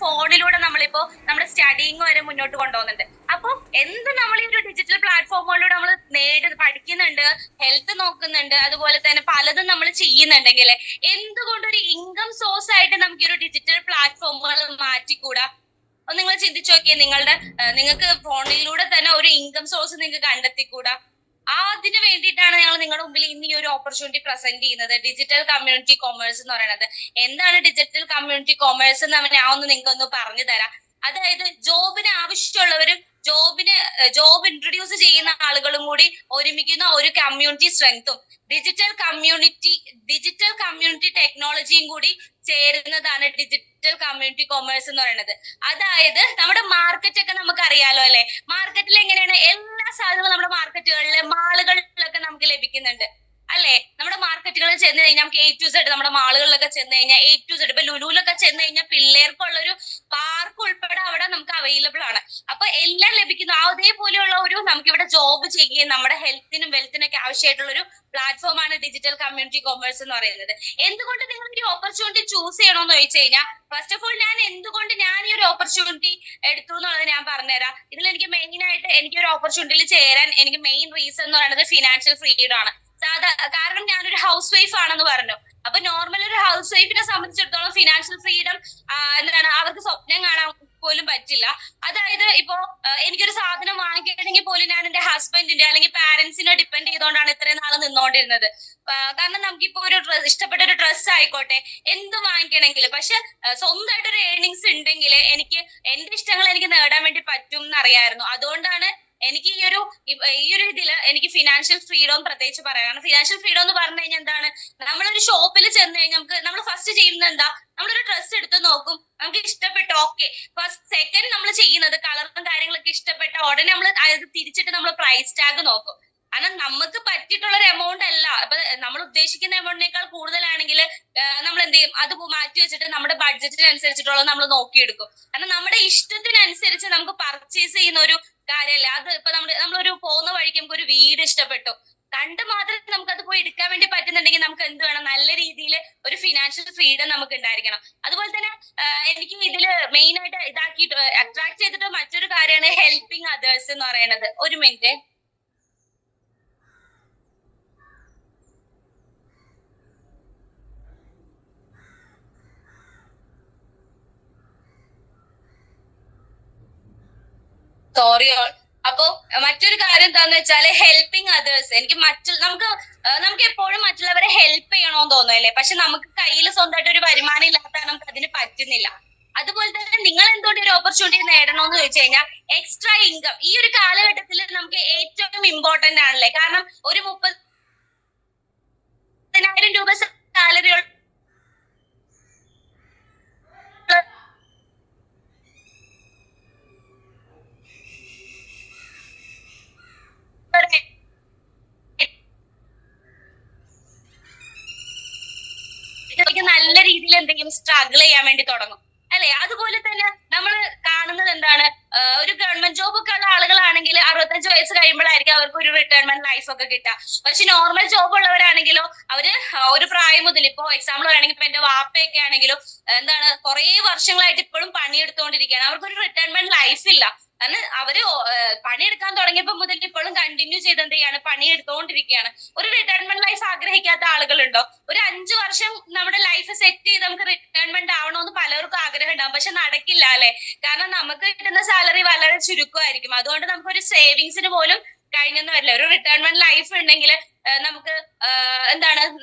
ഫോണിലൂടെ നമ്മളിപ്പോ നമ്മുടെ സ്റ്റഡിങ് വരെ മുന്നോട്ട് കൊണ്ടുപോകുന്നുണ്ട്. അപ്പൊ എന്ത് നമ്മൾ ഈ ഒരു ഡിജിറ്റൽ പ്ലാറ്റ്ഫോമുകളിലൂടെ നമ്മൾ പഠിക്കുന്നുണ്ട്, ഹെൽത്ത് നോക്കുന്നുണ്ട്, അതുപോലെ തന്നെ പലതും നമ്മൾ ചെയ്യുന്നുണ്ടെങ്കിൽ എന്തുകൊണ്ടൊരു ഇൻകം സോഴ്സ് ആയിട്ട് നമുക്ക് ഈ ഒരു ഡിജിറ്റൽ പ്ലാറ്റ്ഫോമുകൾ മാറ്റിക്കൂടാ? അപ്പൊ നിങ്ങൾ ചിന്തിച്ചു നോക്കിയേ, നിങ്ങൾക്ക് ഫോണിലൂടെ തന്നെ ഒരു ഇൻകം സോഴ്സ് നിങ്ങൾക്ക് കണ്ടെത്തിക്കൂടാ? അതിന് വേണ്ടിയിട്ടാണ് ഞങ്ങൾ നിങ്ങളുടെ മുമ്പിൽ ഇന്ന് ഈ ഒരു ഓപ്പർച്യൂണിറ്റി പ്രസന്റ് ചെയ്യുന്നത്, ഡിജിറ്റൽ കമ്മ്യൂണിറ്റി കൊമേഴ്സ് എന്ന് പറയുന്നത്. എന്താണ് ഡിജിറ്റൽ കമ്മ്യൂണിറ്റി കൊമേഴ്സ് എന്ന് ഞാൻ നിങ്ങൾക്ക് ഒന്ന് പറഞ്ഞു തരാം. അതായത് ജോബിന് ആവശ്യമുള്ളവരും ജോബ് ഇൻട്രൊഡ്യൂസ് ചെയ്യുന്ന ആളുകളും കൂടി ഒരുമിക്കുന്ന ഒരു കമ്മ്യൂണിറ്റി സ്ട്രെങ്തും ഡിജിറ്റൽ കമ്മ്യൂണിറ്റി ടെക്നോളജിയും കൂടി ചേരുന്നതാണ് ഡിജിറ്റൽ കമ്മ്യൂണിറ്റി കൊമേഴ്സ് എന്ന് പറയുന്നത്. അതായത് നമ്മുടെ മാർക്കറ്റ് ഒക്കെ നമുക്ക് അറിയാലോ അല്ലെ, മാർക്കറ്റിൽ എങ്ങനെയാണ് എല്ലാ സാധനങ്ങളും നമ്മുടെ മാർക്കറ്റുകളിലെ മാളുകളിലൊക്കെ നമുക്ക് ലഭിക്കുന്നുണ്ട് അല്ലെ. നമ്മുടെ മാർക്കറ്റുകളിൽ ചെന്ന് കഴിഞ്ഞാൽ നമുക്ക് A to Z, നമ്മുടെ മാളുകളിലൊക്കെ ചെന്ന് കഴിഞ്ഞാൽ A to Z, ഇപ്പൊ ലുലുലൊക്കെ ചെന്ന് കഴിഞ്ഞാൽ പിള്ളേർക്കുള്ളൊരു പാർക്ക് ഉൾപ്പെടെ അവിടെ നമുക്ക് അവൈലബിൾ ആണ്. അപ്പൊ എല്ലാം ലഭിക്കുന്നു. അതേപോലെയുള്ള നമുക്ക് ഇവിടെ ജോബ് ചെയ്യുകയും നമ്മുടെ ഹെൽത്തിനും വെൽത്തിനും ഒക്കെ ആവശ്യമായിട്ടുള്ള ഒരു പ്ലാറ്റ്ഫോമാണ് ഡിജിറ്റൽ കമ്മ്യൂണിറ്റി കൊമേഴ്സ് എന്ന് പറയുന്നത്. എന്തുകൊണ്ട് നിങ്ങൾ ഈ ഓപ്പർച്യൂണിറ്റി ചൂസ് ചെയ്യണമെന്ന് ചോദിച്ചു കഴിഞ്ഞാൽ, ഫസ്റ്റ് ഓഫ് ഓൾ എന്തുകൊണ്ട് ഞാൻ ഈ ഒരു ഓപ്പർച്യൂണിറ്റി എടുത്തു എന്നുള്ളത് ഞാൻ പറഞ്ഞുതരാം. ഇതിൽ എനിക്ക് മെയിൻ ആയിട്ട് എനിക്ക് ഒരു ഓപ്പർച്യൂണിറ്റിയിൽ ചേരാൻ എനിക്ക് മെയിൻ റീസൺ എന്ന് പറയുന്നത് ഫിനാൻഷ്യൽ ഫ്രീഡം ആണ്. കാരണം ഞാനൊരു ഹൗസ് വൈഫ് ആണെന്ന് പറഞ്ഞു. അപ്പൊ നോർമൽ ഒരു ഹൗസ് വൈഫിനെ സംബന്ധിച്ചിടത്തോളം ഫിനാൻഷ്യൽ ഫ്രീഡം അവർക്ക് സ്വപ്നം കാണാൻ പോലും പറ്റില്ല. അതായത് ഇപ്പോ എനിക്കൊരു സാധനം വാങ്ങിക്കണമെങ്കിൽ പോലും ഞാൻ എന്റെ ഹസ്ബൻഡിന്റെ അല്ലെങ്കിൽ പാരന്റ്സിനെ ഡിപ്പെൻഡ് ചെയ്തുകൊണ്ടാണ് ഇത്രയും നാൾ നിന്നുകൊണ്ടിരുന്നത്. കാരണം നമുക്കിപ്പോ ഇഷ്ടപ്പെട്ട ഒരു ഡ്രസ്സ് ആയിക്കോട്ടെ, എന്ത് വാങ്ങിക്കണമെങ്കിലും, പക്ഷെ സ്വന്തമായിട്ട് ഒരു ഏർണിങ്സ് ഉണ്ടെങ്കിൽ എനിക്ക് എന്റെ ഇഷ്ടങ്ങൾ എനിക്ക് നേടാൻ വേണ്ടി പറ്റും എന്നറിയായിരുന്നു. അതുകൊണ്ടാണ് എനിക്ക് ഈ ഒരു ഇതില് എനിക്ക് ഫിനാൻഷ്യൽ ഫ്രീഡം പ്രത്യേകിച്ച് പറയാം. ഫിനാൻഷ്യൽ ഫ്രീഡം എന്ന് പറഞ്ഞു കഴിഞ്ഞാൽ എന്താണ്, നമ്മളൊരു ഷോപ്പിൽ ചെന്ന് കഴിഞ്ഞാൽ നമ്മൾ ഫസ്റ്റ് ചെയ്യുന്നത് എന്താ, നമ്മളൊരു ഡ്രസ്സ് എടുത്ത് നോക്കും, നമുക്ക് ഇഷ്ടപ്പെട്ടു, ഓക്കെ. ഫസ്റ്റ് സെക്കൻഡ് നമ്മൾ ചെയ്യുന്നത് കളറും കാര്യങ്ങളൊക്കെ ഇഷ്ടപ്പെട്ട ഉടനെ നമ്മൾ അത് തിരിച്ചിട്ട് നമ്മൾ പ്രൈസ് ടാഗ് നോക്കും. കാരണം നമുക്ക് പറ്റിയിട്ടുള്ള ഒരു എമൗണ്ട് അല്ല, അപ്പൊ നമ്മൾ ഉദ്ദേശിക്കുന്ന എമൗണ്ടിനേക്കാൾ കൂടുതലാണെങ്കിൽ നമ്മൾ എന്ത് ചെയ്യും, അത് മാറ്റി വെച്ചിട്ട് നമ്മുടെ ബഡ്ജറ്റിനനുസരിച്ചിട്ടുള്ളത് നമ്മൾ നോക്കിയെടുക്കും. കാരണം നമ്മുടെ ഇഷ്ടത്തിനനുസരിച്ച് നമുക്ക് പർച്ചേസ് ചെയ്യുന്ന ഒരു കാര്യമല്ല അത്. ഇപ്പൊ നമ്മളൊരു പോകുന്ന വഴിക്ക് നമുക്ക് ഒരു വീട് ഇഷ്ടപ്പെട്ടു, കണ്ട് മാത്രം നമുക്ക് അത് പോയി എടുക്കാൻ വേണ്ടി പറ്റുന്നുണ്ടെങ്കിൽ നമുക്ക് എന്ത് വേണം, നല്ല രീതിയിൽ ഒരു ഫിനാൻഷ്യൽ ഫ്രീഡം നമുക്ക് ഉണ്ടായിരിക്കണം. അതുപോലെ തന്നെ എനിക്ക് ഇതില് മെയിൻ ആയിട്ട് അട്രാക്ട് ചെയ്തിട്ട് മറ്റൊരു കാര്യമാണ് ഹെൽപ്പിംഗ് അതേഴ്സ് എന്ന് പറയുന്നത്. ഒരു മിനിറ്റ്. Sorry all. അപ്പോ മറ്റൊരു കാര്യം എന്താന്ന് വെച്ചാല് ഹെൽപ്പിംഗ് അതേഴ്സ്. നമുക്ക് എപ്പോഴും മറ്റുള്ളവരെ ഹെൽപ്പ് ചെയ്യണോന്ന് തോന്നുമല്ലേ, പക്ഷെ നമുക്ക് കയ്യിൽ സ്വന്തമായിട്ട് ഒരു വരുമാനം ഇല്ലാത്ത നമുക്ക് അതിന് പറ്റുന്നില്ല. അതുപോലെ തന്നെ നിങ്ങൾ എന്തുകൊണ്ട് ഒരു ഓപ്പർച്യൂണിറ്റി നേടണമെന്ന് ചോദിച്ചു കഴിഞ്ഞാൽ എക്സ്ട്രാ ഇൻകം ഈ ഒരു കാലഘട്ടത്തിൽ നമുക്ക് ഏറ്റവും ഇമ്പോർട്ടന്റ് ആണല്ലേ. കാരണം ഒരു 30,000 രൂപ സാലറി നല്ല രീതിയിൽ എന്തെങ്കിലും സ്ട്രഗിൾ ചെയ്യാൻ വേണ്ടി തുടങ്ങും അല്ലെ. അതുപോലെ തന്നെ നമ്മൾ കാണുന്നത് എന്താണ്, ഒരു ഗവൺമെന്റ് ജോബ് ഒക്കെ ഉള്ള ആളുകളാണെങ്കിൽ 65 വയസ്സ് കഴിയുമ്പോഴായിരിക്കും അവർക്ക് ഒരു റിട്ടയർമെന്റ് ലൈഫ് ഒക്കെ കിട്ടുക. പക്ഷെ നോർമൽ ജോബ് ഉള്ളവരാണെങ്കിലോ അവര് ഒരു പ്രായം മുതൽ, ഇപ്പോ എക്സാമ്പിൾ പറയുകയാണെങ്കിൽ ഇപ്പൊ എന്റെ വാപ്പയൊക്കെ ആണെങ്കിലും കുറെ വർഷങ്ങളായിട്ട് ഇപ്പോഴും പണിയെടുത്തുകൊണ്ടിരിക്കുകയാണ്. അവർക്കൊരു റിട്ടയർമെന്റ് ലൈഫ് ഇല്ല. കാരണം അവര് പണിയെടുക്കാൻ തുടങ്ങിയപ്പോൾ മുതൽ ഇപ്പോഴും കണ്ടിന്യൂ ചെയ്ത് എന്ത് ചെയ്യാണ്, പണിയെടുത്തുകൊണ്ടിരിക്കുകയാണ്. ഒരു റിട്ടയർമെന്റ് ലൈഫ് ആഗ്രഹിക്കാത്ത ആളുകളുണ്ടോ? ഒരു 5 വർഷം നമ്മുടെ ലൈഫ് സെറ്റ് ചെയ്ത് നമുക്ക് റിട്ടയർമെന്റ് ആവണമെന്ന് പലർക്കും ആഗ്രഹം ഉണ്ടാവും, പക്ഷെ നടക്കില്ല അല്ലെ. കാരണം നമുക്ക് കിട്ടുന്ന സാലറി വളരെ ചുരുക്കമായിരിക്കും. അതുകൊണ്ട് നമുക്കൊരു സേവിങ്സിന് പോലും കഴിഞ്ഞെന്ന് വരില്ല. ഒരു റിട്ടയർമെന്റ് ലൈഫ് ഉണ്ടെങ്കിൽ നമുക്ക്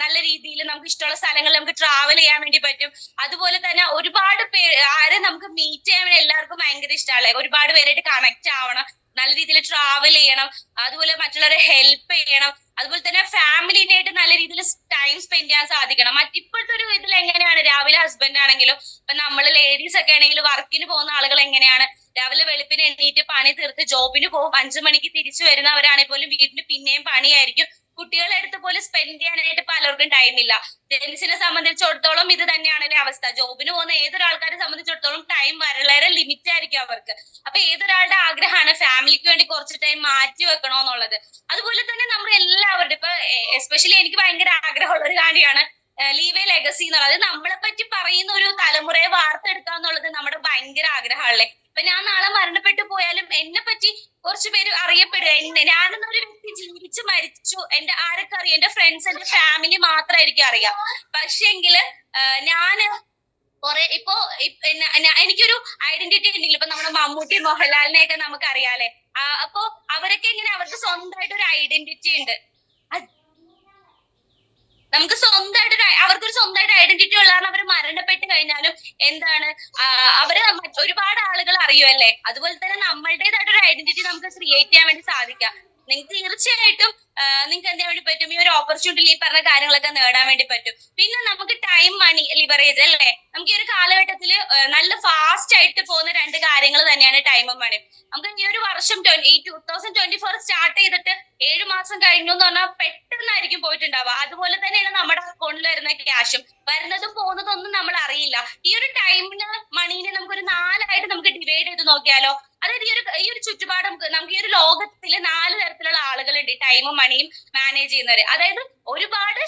നല്ല രീതിയിൽ നമുക്ക് ഇഷ്ടമുള്ള സ്ഥലങ്ങളിൽ നമുക്ക് ട്രാവൽ ചെയ്യാൻ വേണ്ടി പറ്റും. അതുപോലെ തന്നെ ഒരുപാട് ആരെ നമുക്ക് മീറ്റ് ചെയ്യാൻ വേണ്ടി എല്ലാവർക്കും ഭയങ്കര ഇഷ്ടമല്ലേ. ഒരുപാട് പേരായിട്ട് കണക്ട് ആവണം, നല്ല രീതിയിൽ ട്രാവൽ ചെയ്യണം, അതുപോലെ മറ്റുള്ളവരെ ഹെൽപ്പ് ചെയ്യണം, അതുപോലെ തന്നെ ഫാമിലിനെ ആയിട്ട് നല്ല രീതിയിൽ ടൈം സ്പെൻഡ് ചെയ്യാൻ സാധിക്കണം. ഇപ്പോഴത്തെ ഒരു ഇതിൽ എങ്ങനെയാണ്, രാവിലെ ഹസ്ബൻഡ് ആണെങ്കിലും ഇപ്പൊ നമ്മള് ലേഡീസ് ഒക്കെ ആണെങ്കിൽ വർക്കിന് പോകുന്ന ആളുകൾ എങ്ങനെയാണ്, രാവിലെ വെളുപ്പിന് എണീറ്റ് പണി തീർത്ത് ജോബിന് പോകും, 5 മണിക്ക് തിരിച്ചു വരുന്നവരാണെങ്കിൽ പോലും വീട്ടിൽ പിന്നെയും പണിയായിരിക്കും. കുട്ടികളെ അടുത്ത് പോലും സ്പെൻഡ് ചെയ്യാനായിട്ട് പലർക്കും ടൈമില്ല. ജെൻസിനെ സംബന്ധിച്ചിടത്തോളം ഇത് തന്നെയാണല്ലേ അവസ്ഥ. ജോബിന് പോകുന്ന ഏതൊരാൾക്കാരെ സംബന്ധിച്ചിടത്തോളം ടൈം വളരെ ലിമിറ്റ് ആയിരിക്കും അവർക്ക്. അപ്പൊ ഏതൊരാളുടെ ആഗ്രഹമാണ് ഫാമിലിക്ക് വേണ്ടി കുറച്ച് ടൈം മാറ്റി വെക്കണോന്നുള്ളത്. അതുപോലെ തന്നെ നമ്മൾ എല്ലാവരുടെ ഇപ്പൊ എസ്പെഷ്യലി എനിക്ക് ഭയങ്കര ആഗ്രഹമുള്ള ഒരു കാര്യമാണ് ലീവ് എ ലെഗസി എന്നുള്ളത്. നമ്മളെ പറ്റി പറയുന്ന ഒരു തലമുറയെ വാർത്തെടുക്കുക എന്നുള്ളത് നമ്മുടെ ഭയങ്കര ഭയങ്കര ആഗ്രഹമാണല്ലേ. ഇപ്പൊ ഞാൻ നാളെ മരണപ്പെട്ടു പോയാലും എന്നെ പറ്റി കുറച്ചു പേര് അറിയപ്പെടുക. ഞാനെന്നൊരു വ്യക്തി ജീവിച്ചു മരിച്ചു, ആരൊക്കെ അറിയാം? എന്റെ ഫ്രണ്ട്സ്, എന്റെ ഫാമിലി മാത്രമായിരിക്കും അറിയാം. പക്ഷെങ്കില് ഞാന് ഇപ്പൊ എനിക്കൊരു ഐഡന്റിറ്റി ഉണ്ടെങ്കിൽ ഇപ്പൊ നമ്മുടെ മമ്മൂട്ടി മോഹൻലാലിനെയൊക്കെ നമുക്ക് അറിയാലേ. അപ്പൊ അവരൊക്കെ ഇങ്ങനെ അവർക്ക് സ്വന്തമായിട്ട് ഒരു ഐഡന്റിറ്റി ഉണ്ട്. നമുക്ക് അവർക്കൊരു സ്വന്തമായിട്ട് ഐഡന്റിറ്റി ഉള്ള കാരണം അവർ മരണപ്പെട്ട് കഴിഞ്ഞാലും എന്താണ് അവര് ഒരുപാട് ആളുകൾ അറിയുമല്ലേ. അതുപോലെ തന്നെ നമ്മളുടേതായിട്ടൊരു ഐഡന്റിറ്റി നമുക്ക് ക്രിയേറ്റ് ചെയ്യാൻ വേണ്ടി സാധിക്കാം. നിങ്ങൾക്ക് തീർച്ചയായിട്ടും നിങ്ങൾക്ക് എന്ത് ചെയ്യാൻ വേണ്ടി പറ്റും? ഈ ഒരു ഓപ്പർച്യൂണിറ്റി ഈ പറഞ്ഞ കാര്യങ്ങളൊക്കെ നേടാൻ വേണ്ടി പറ്റും. പിന്നെ നമുക്ക് ടൈം മണി ലിവറേജ് അല്ലേ. നമുക്ക് ഈ ഒരു കാലഘട്ടത്തിൽ നല്ല ഫാസ്റ്റ് ആയിട്ട് പോകുന്ന രണ്ട് കാര്യങ്ങൾ തന്നെയാണ് ടൈമും മണിയും. നമുക്ക് ഈ ഒരു വർഷം ഈ 2024 സ്റ്റാർട്ട് ചെയ്തിട്ട് 7 മാസം കഴിഞ്ഞു എന്ന് പറഞ്ഞാൽ പെട്ടെന്നായിരിക്കും പോയിട്ടുണ്ടാവുക. അതുപോലെ തന്നെയാണ് നമ്മുടെ അക്കൗണ്ടിൽ വരുന്ന ക്യാഷും വരുന്നതും പോകുന്നതും ഒന്നും നമ്മൾ അറിയില്ല. ഈ ഒരു ടൈമിന് മണീനെ നമുക്കൊരു 4ആയിട്ട് നമുക്ക് ഡിവൈഡ് ചെയ്ത് നോക്കിയാലോ. അതായത് ഈ ഒരു ചുറ്റുപാട് നമുക്ക് ഈ ഒരു ലോകത്തില് 4 തരത്തിലുള്ള ആളുകളുണ്ട് ടൈമും മണിയും മാനേജ് ചെയ്യുന്നവര്. അതായത് ഒരുപാട്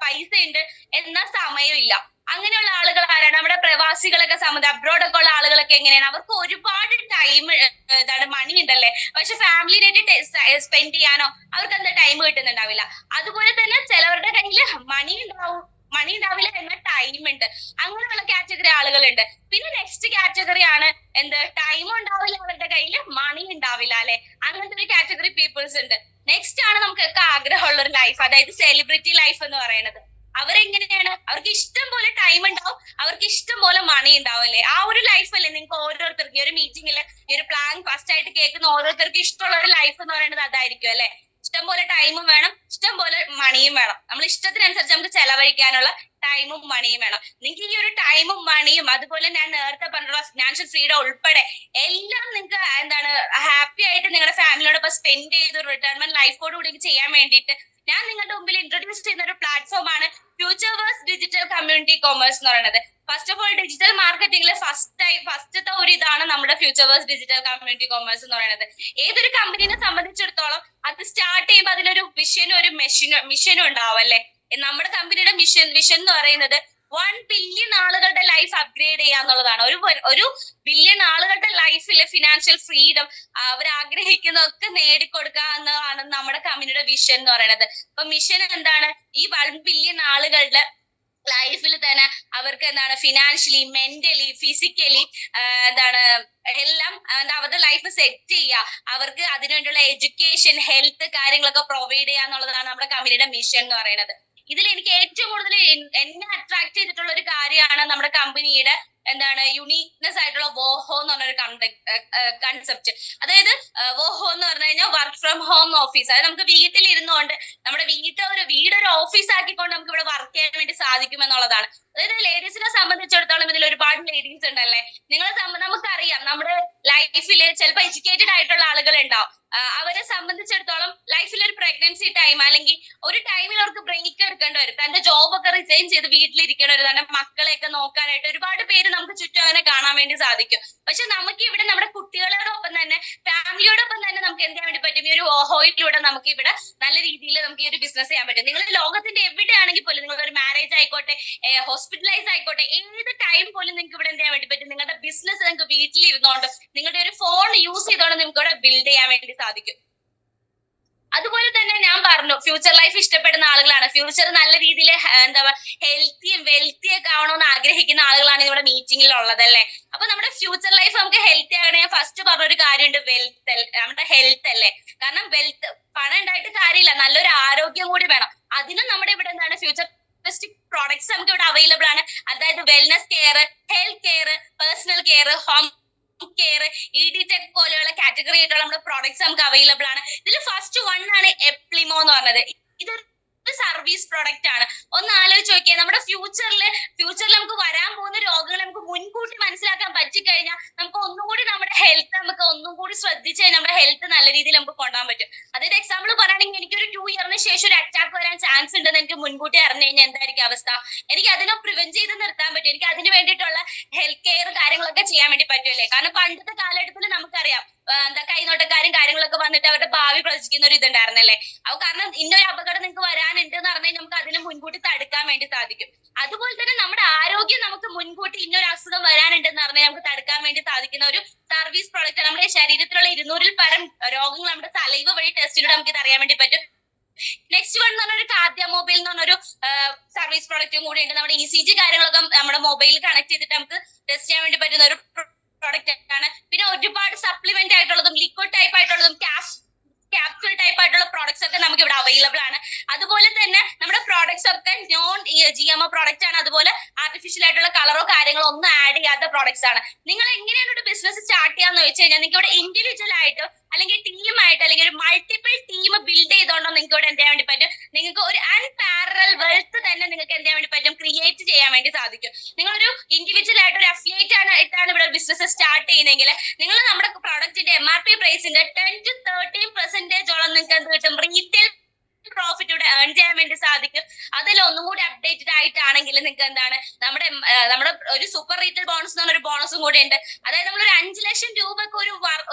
പൈസ ഉണ്ട് എന്നാൽ സമയമില്ല. അങ്ങനെയുള്ള ആളുകൾ ആരാണ്? നമ്മുടെ പ്രവാസികളൊക്കെ സംബന്ധിച്ച് അബ്രോഡൊക്കെ ഉള്ള ആളുകളൊക്കെ എങ്ങനെയാണ്? അവർക്ക് ഒരുപാട് ടൈം മണി ഉണ്ടല്ലേ, പക്ഷെ ഫാമിലിനായിട്ട് സ്പെൻഡ് ചെയ്യാനോ അവർക്ക് എന്താ ടൈം കിട്ടുന്നുണ്ടാവില്ല. അതുപോലെ തന്നെ ചിലവരുടെ കയ്യിൽ മണി ഉണ്ടാവില്ല എന്നാൽ ടൈം ഉണ്ട്. അങ്ങനെയുള്ള കാറ്റഗറി ആളുകളുണ്ട്. പിന്നെ നെക്സ്റ്റ് കാറ്റഗറി ആണ് ടൈം ഉണ്ടാവില്ല അവരുടെ കയ്യിൽ, മണി ഉണ്ടാവില്ല അല്ലെ. അങ്ങനത്തെ ഒരു കാറ്റഗറി പീപ്പിൾസ് ഉണ്ട്. നെക്സ്റ്റ് ആണ് നമുക്കൊക്കെ ആഗ്രഹമുള്ള ഒരു ലൈഫ്, അതായത് സെലിബ്രിറ്റി ലൈഫ് എന്ന് പറയുന്നത്. അവരെങ്ങനെയാണ്? അവർക്ക് ഇഷ്ടം പോലെ ടൈം ഉണ്ടാവും, അവർക്ക് ഇഷ്ടം പോലെ മണി ഉണ്ടാവും അല്ലേ. ആ ഒരു ലൈഫ് അല്ലേ നിങ്ങൾക്ക് ഓരോരുത്തർക്ക് ഈ ഒരു മീറ്റിംഗില് ഈ ഒരു പ്ലാൻ ഫസ്റ്റ് ആയിട്ട് കേൾക്കുന്ന ഓരോരുത്തർക്ക് ഇഷ്ടമുള്ള ഒരു ലൈഫ് എന്ന് പറയുന്നത് അതായിരിക്കും അല്ലെ. ഇഷ്ടം പോലെ ടൈമും വേണം, ഇഷ്ടം പോലെ മണിയും വേണം. നമ്മൾ ഇഷ്ടത്തിനനുസരിച്ച് നമുക്ക് ചെലവഴിക്കാനുള്ള ടൈമും മണിയും വേണം. നിങ്ങൾക്ക് ഈ ഒരു ടൈമും മണിയും അതുപോലെ ഞാൻ നേരത്തെ പറഞ്ഞ ഫിനാൻഷ്യൽ ഫ്രീഡം ഉൾപ്പെടെ എല്ലാം നിങ്ങൾക്ക് ഹാപ്പി ആയിട്ട് നിങ്ങളുടെ ഫാമിലിയോടൊപ്പം സ്പെൻഡ് ചെയ്ത് റിട്ടയർമെന്റ് ലൈഫോട് കൂടി ചെയ്യാൻ വേണ്ടിയിട്ട് ഞാൻ നിങ്ങളുടെ മുമ്പിൽ ഇൻട്രൊഡ്യൂസ് ചെയ്യുന്ന ഒരു പ്ലാറ്റ്ഫോം ആണ് ഫ്യൂച്ചർവേഴ്സ് ഡിജിറ്റൽ കമ്മ്യൂണിറ്റി കൊമേഴ്സ് എന്ന് പറയുന്നത്. ഫസ്റ്റ് ഓഫ് ഓൾ ഡിജിറ്റൽ മാർക്കറ്റിംഗിലെ ഫസ്റ്റത്തെ ഒരു ഇതാണ് നമ്മുടെ ഫ്യൂച്ചർവേഴ്സ് ഡിജിറ്റൽ കമ്മ്യൂണിറ്റി കൊമേഴ്സ് എന്ന് പറയുന്നത്. ഏതൊരു കമ്പനീനെ സംബന്ധിച്ചിടത്തോളം അത് സ്റ്റാർട്ട് ചെയ്യുമ്പോൾ അതിനൊരു വിഷനും ഒരു മിഷനും ഉണ്ടാവും അല്ലെ. നമ്മുടെ കമ്പനിയുടെ വിഷൻ എന്ന് പറയുന്നത് 1 ബില്യൺ ആളുകളുടെ ലൈഫ് അപ്ഗ്രേഡ് ചെയ്യുക എന്നുള്ളതാണ്. ഒരു ബില്യൺ ആളുകളുടെ ലൈഫിലെ ഫിനാൻഷ്യൽ ഫ്രീഡം അവർ ആഗ്രഹിക്കുന്നതൊക്കെ നേടിക്കൊടുക്കുക എന്നതാണ് നമ്മുടെ കമ്പനിയുടെ വിഷൻ എന്ന് പറയുന്നത്. അപ്പൊ മിഷൻ എന്താണ്? ഈ 1 ബില്യൺ ആളുകളുടെ ലൈഫിൽ തന്നെ അവർക്ക് ഫിനാൻഷ്യലി, മെന്റലി, ഫിസിക്കലി എല്ലാം അവരുടെ ലൈഫ് സെറ്റ് ചെയ്യുക, അവർക്ക് അതിനുവേണ്ടിയുള്ള എഡ്യൂക്കേഷൻ, ഹെൽത്ത് കാര്യങ്ങളൊക്കെ പ്രൊവൈഡ് ചെയ്യുക എന്നുള്ളതാണ് നമ്മുടെ കമ്പനിയുടെ മിഷൻ എന്ന് പറയുന്നത്. ഇതിൽ എനിക്ക് ഏറ്റവും കൂടുതൽ എന്നെ അട്രാക്ട് ചെയ്തിട്ടുള്ള ഒരു കാര്യമാണ് നമ്മുടെ കമ്പനിയുടെ യുണീക്നെസ് ആയിട്ടുള്ള വോഹോ എന്ന് പറഞ്ഞൊരു കൺസെപ്റ്റ്. അതായത് വോഹോ എന്ന് പറഞ്ഞു കഴിഞ്ഞാൽ വർക്ക് ഫ്രം ഹോം ഓഫീസ്. അതായത് നമുക്ക് വീട്ടിൽ ഇരുന്നുകൊണ്ട് നമ്മുടെ വീടൊരു ഓഫീസ് ആക്കിക്കൊണ്ട് നമുക്ക് ഇവിടെ വർക്ക് ചെയ്യാൻ വേണ്ടി സാധിക്കും എന്നുള്ളതാണ്. അതായത് ലേഡീസിനെ സംബന്ധിച്ചിടത്തോളം ഇതിൽ ഒരുപാട് ലേഡീസ് ഉണ്ടല്ലേ. നമുക്കറിയാം നമ്മുടെ ലൈഫിൽ ചിലപ്പോൾ എഡ്യൂക്കേറ്റഡ് ആയിട്ടുള്ള ആളുകൾ ഉണ്ടാവും. അവരെ സംബന്ധിച്ചിടത്തോളം ലൈഫിൽ ഒരു പ്രഗ്നൻസി ടൈം അല്ലെങ്കിൽ ഒരു ടൈമിൽ അവർക്ക് ബ്രേക്ക് എടുക്കേണ്ടി വരും. തന്റെ ജോബ് ഒക്കെ റിസൈൻ ചെയ്ത് വീട്ടിലിരിക്കേണ്ടി വരും. തന്റെ മക്കളെയൊക്കെ നോക്കാനായിട്ട് ഒരുപാട് പേര് നമുക്ക് ചുറ്റും അങ്ങനെ കാണാൻ വേണ്ടി സാധിക്കും. പക്ഷെ നമുക്ക് ഇവിടെ നമ്മുടെ കുട്ടികളോടൊപ്പം തന്നെ ഫാമിലിയോടൊപ്പം തന്നെ നമുക്ക് എന്ത് ചെയ്യാൻ വേണ്ടി പറ്റും? ഈ ഒരു ഓഹോയിലൂടെ നമുക്ക് ഇവിടെ നല്ല രീതിയിൽ നമുക്ക് ഈ ഒരു ബിസിനസ് ചെയ്യാൻ പറ്റും. നിങ്ങൾ ലോകത്തിന്റെ എവിടെയാണെങ്കിൽ പോലും, നിങ്ങളുടെ ഒരു മാരേജ് ആയിക്കോട്ടെ, ഹോസ്പിറ്റലൈസ് ആയിക്കോട്ടെ, ഏത് ടൈം പോലും നിങ്ങൾക്ക് ഇവിടെ എന്ത് ചെയ്യാൻ വേണ്ടി പറ്റും? നിങ്ങളുടെ ബിസിനസ് നിങ്ങൾക്ക് വീട്ടിലിരുന്നോണ്ട് നിങ്ങളുടെ ഒരു ഫോൺ യൂസ് ചെയ്തോണ്ട് നിങ്ങൾക്ക് ഇവിടെ ബിൽഡ് ചെയ്യാൻ വേണ്ടി സാധിക്കും. അതുപോലെ തന്നെ ഞാൻ പറഞ്ഞു, ഫ്യൂച്ചർ ലൈഫ് ഇഷ്ടപ്പെടുന്ന ആളുകളാണ്, ഫ്യൂച്ചർ നല്ല രീതിയിൽ ഹെൽത്തിയും വെൽത്തിയും ഒക്കെ ആവണമെന്ന് ആഗ്രഹിക്കുന്ന ആളുകളാണ് ഇവിടെ മീറ്റിംഗിൽ ഉള്ളത് അല്ലേ. അപ്പൊ നമ്മുടെ ഫ്യൂച്ചർ ലൈഫ് നമുക്ക് ഹെൽത്തി ആകണേ ഫസ്റ്റ് പറഞ്ഞൊരു കാര്യമുണ്ട്, നമ്മുടെ ഹെൽത്ത് അല്ലേ. കാരണം പണം ഉണ്ടായിട്ട് കാര്യമില്ല, നല്ലൊരു ആരോഗ്യം കൂടി വേണം. അതിനും നമ്മുടെ ഇവിടെ ഫ്യൂച്ചർ പ്രോഡക്ട്സ് നമുക്ക് ഇവിടെ അവൈലബിൾ ആണ്. അതായത് wellness care, health care, personal care, home care, ED-Tech പോലെയുള്ള കാറ്റഗറി ആയിട്ടുള്ള നമ്മുടെ പ്രോഡക്ട്സ് നമുക്ക് അവൈലബിൾ ആണ്. ഇതിൽ ഫസ്റ്റ് 1 ആണ് എപ്ലിമോ എന്ന് പറഞ്ഞത്. ഇതൊരു സർവീസ് പ്രൊഡക്റ്റ് ആണ്. ഒന്ന് ആലോചിച്ച് നോക്കിയാൽ നമ്മുടെ ഫ്യൂച്ചറിൽ നമുക്ക് വരാൻ പോകുന്ന രോഗങ്ങൾ നമുക്ക് മുൻകൂട്ടി മനസ്സിലാക്കാൻ പറ്റിക്കഴിഞ്ഞാൽ നമുക്ക് ഒന്നുകൂടി നമ്മുടെ ഹെൽത്ത് നമുക്ക് ഒന്നും കൂടി ശ്രദ്ധിച്ച് കഴിഞ്ഞാൽ നമ്മുടെ ഹെൽത്ത് നല്ല രീതിയിൽ നമുക്ക് കൊണ്ടുപോകാൻ പറ്റും. അതായത് എക്സാമ്പിൾ പറയുകയാണെങ്കിൽ എനിക്കൊരു 2 ഇയറിന് ശേഷം ഒരു അറ്റാക്ക് വരാൻ ചാൻസ് ഉണ്ടെന്ന് എനിക്ക് മുൻകൂട്ടി അറിഞ്ഞു കഴിഞ്ഞാൽ എന്തായിരിക്കും അവസ്ഥ? എനിക്ക് അതിനെ പ്രിവെന്റ് ചെയ്ത് നിർത്താൻ പറ്റും. എനിക്ക് അതിന് വേണ്ടിയിട്ടുള്ള ഹെൽത്ത് കെയർ കാര്യങ്ങളൊക്കെ ചെയ്യാൻ വേണ്ടി പറ്റുമല്ലേ. കാരണം പണ്ടത്തെ കാലഘട്ടത്തിൽ നമുക്കറിയാം കൈനോട്ടക്കാരും കാര്യങ്ങളൊക്കെ വന്നിട്ട് അവരുടെ ഭാവി പ്രവചിക്കുന്ന ഒരു ഇതുണ്ടായിരുന്നല്ലേ. അപ്പൊ കാരണം ഇന്നൊരു അപകടം നിങ്ങൾക്ക് വരാനുണ്ട് എന്ന് പറഞ്ഞാൽ നമുക്ക് അതിനെ മുൻകൂട്ടി തടുക്കാൻ വേണ്ടി സാധിക്കും. അതുപോലെ തന്നെ നമ്മുടെ ആരോഗ്യം നമുക്ക് മുൻകൂട്ടി ഇന്നൊരു അസുഖം വരാനുണ്ടെന്ന് പറഞ്ഞാൽ നമുക്ക് തടുക്കാൻ വേണ്ടി സാധിക്കുന്ന ഒരു സർവീസ് പ്രോഡക്റ്റ്. നമ്മുടെ ശരീരത്തിലുള്ള 200-ൽ പരം രോഗങ്ങൾ നമ്മുടെ സലൈവ വഴി ടെസ്റ്റിലൂടെ നമുക്ക് ഇത് അറിയാൻ വേണ്ടി പറ്റും. നെക്സ്റ്റ് വൺ എന്ന് പറഞ്ഞ ഒരു കാർഡിയ മൊബൈൽ എന്ന് പറഞ്ഞൊരു സർവീസ് പ്രോഡക്റ്റും കൂടി ഉണ്ട്. നമ്മുടെ ECG കാര്യങ്ങളൊക്കെ നമ്മുടെ മൊബൈലിൽ കണക്ട് ചെയ്തിട്ട് നമുക്ക് ടെസ്റ്റ് ചെയ്യാൻ വേണ്ടി പറ്റുന്ന ഒരു പ്രോഡക്റ്റ് ആണ്. പിന്നെ ഒരുപാട് സപ്ലിമെന്റ് ആയിട്ടുള്ളതും ലിക്വിഡ് ടൈപ്പ് ആയിട്ടുള്ളതും ക്യാപ്സ്യൂൾ ടൈപ്പ് ആയിട്ടുള്ള പ്രോഡക്ട്സ് ഒക്കെ നമുക്ക് ഇവിടെ അവൈലബിൾ ആണ്. അതുപോലെ തന്നെ നമ്മുടെ പ്രോഡക്ട്സ് ഒക്കെ നോൺ GMO പ്രോഡക്റ്റ് ആണ്. അതുപോലെ ആർട്ടിഫിഷ്യൽ ആയിട്ടുള്ള കളറോ കാര്യങ്ങളോ ഒന്നും ആഡ് ചെയ്യാത്ത പ്രോഡക്ട്സ് ആണ്. നിങ്ങൾ എങ്ങനെയാണ് ഒരു ബിസിനസ് സ്റ്റാർട്ട് ചെയ്യാന്ന് വെച്ച് കഴിഞ്ഞാൽ നിങ്ങൾക്ക് ഇവിടെ ഇൻഡിവിജ്വൽ ആയിട്ട് അല്ലെങ്കിൽ ടീമായിട്ട് അല്ലെങ്കിൽ ഒരു മൾട്ടിപ്പിൾ ടീം ബിൽഡ് ചെയ്തോണ്ടോ നിങ്ങൾക്ക് ഇവിടെ എന്ത് ചെയ്യാൻ വേണ്ടി പറ്റും, നിങ്ങൾക്ക് ഒരു അൺപാരലൽ വെൽത്ത് തന്നെ നിങ്ങൾക്ക് എന്ത് ചെയ്യാൻ വേണ്ടി പറ്റും, ക്രിയേറ്റ് ചെയ്യാൻ വേണ്ടി സാധിക്കും. നിങ്ങളൊരു ഇൻഡിവിജ്വൽ ആയിട്ട് ഒരു അഫിലിയേറ്റ് ആയിട്ടാണ് ഇവിടെ ബിസിനസ് സ്റ്റാർട്ട് ചെയ്യുന്നതെങ്കിൽ നിങ്ങൾ നമ്മുടെ പ്രോഡക്റ്റിന്റെ MRP പ്രൈസിന്റെ 10 to 13% നിങ്ങൾക്ക് എന്ത് കിട്ടും, റീറ്റെയിൽ പ്രോഫിറ്റ് ഇവിടെ ഏൺ ചെയ്യാൻ വേണ്ടി സാധിക്കും. അതിൽ ഒന്നും കൂടി അപ്ഡേറ്റഡ് ആയിട്ടാണെങ്കിൽ നിങ്ങൾക്ക് എന്താണ് നമ്മുടെ ഒരു സൂപ്പർ റീറ്റെയിൽ ബോണസ് എന്ന് പറഞ്ഞൊരു ബോണസും കൂടി ഉണ്ട്. അതായത് നമ്മളൊരു 5 ലക്ഷം രൂപക്ക്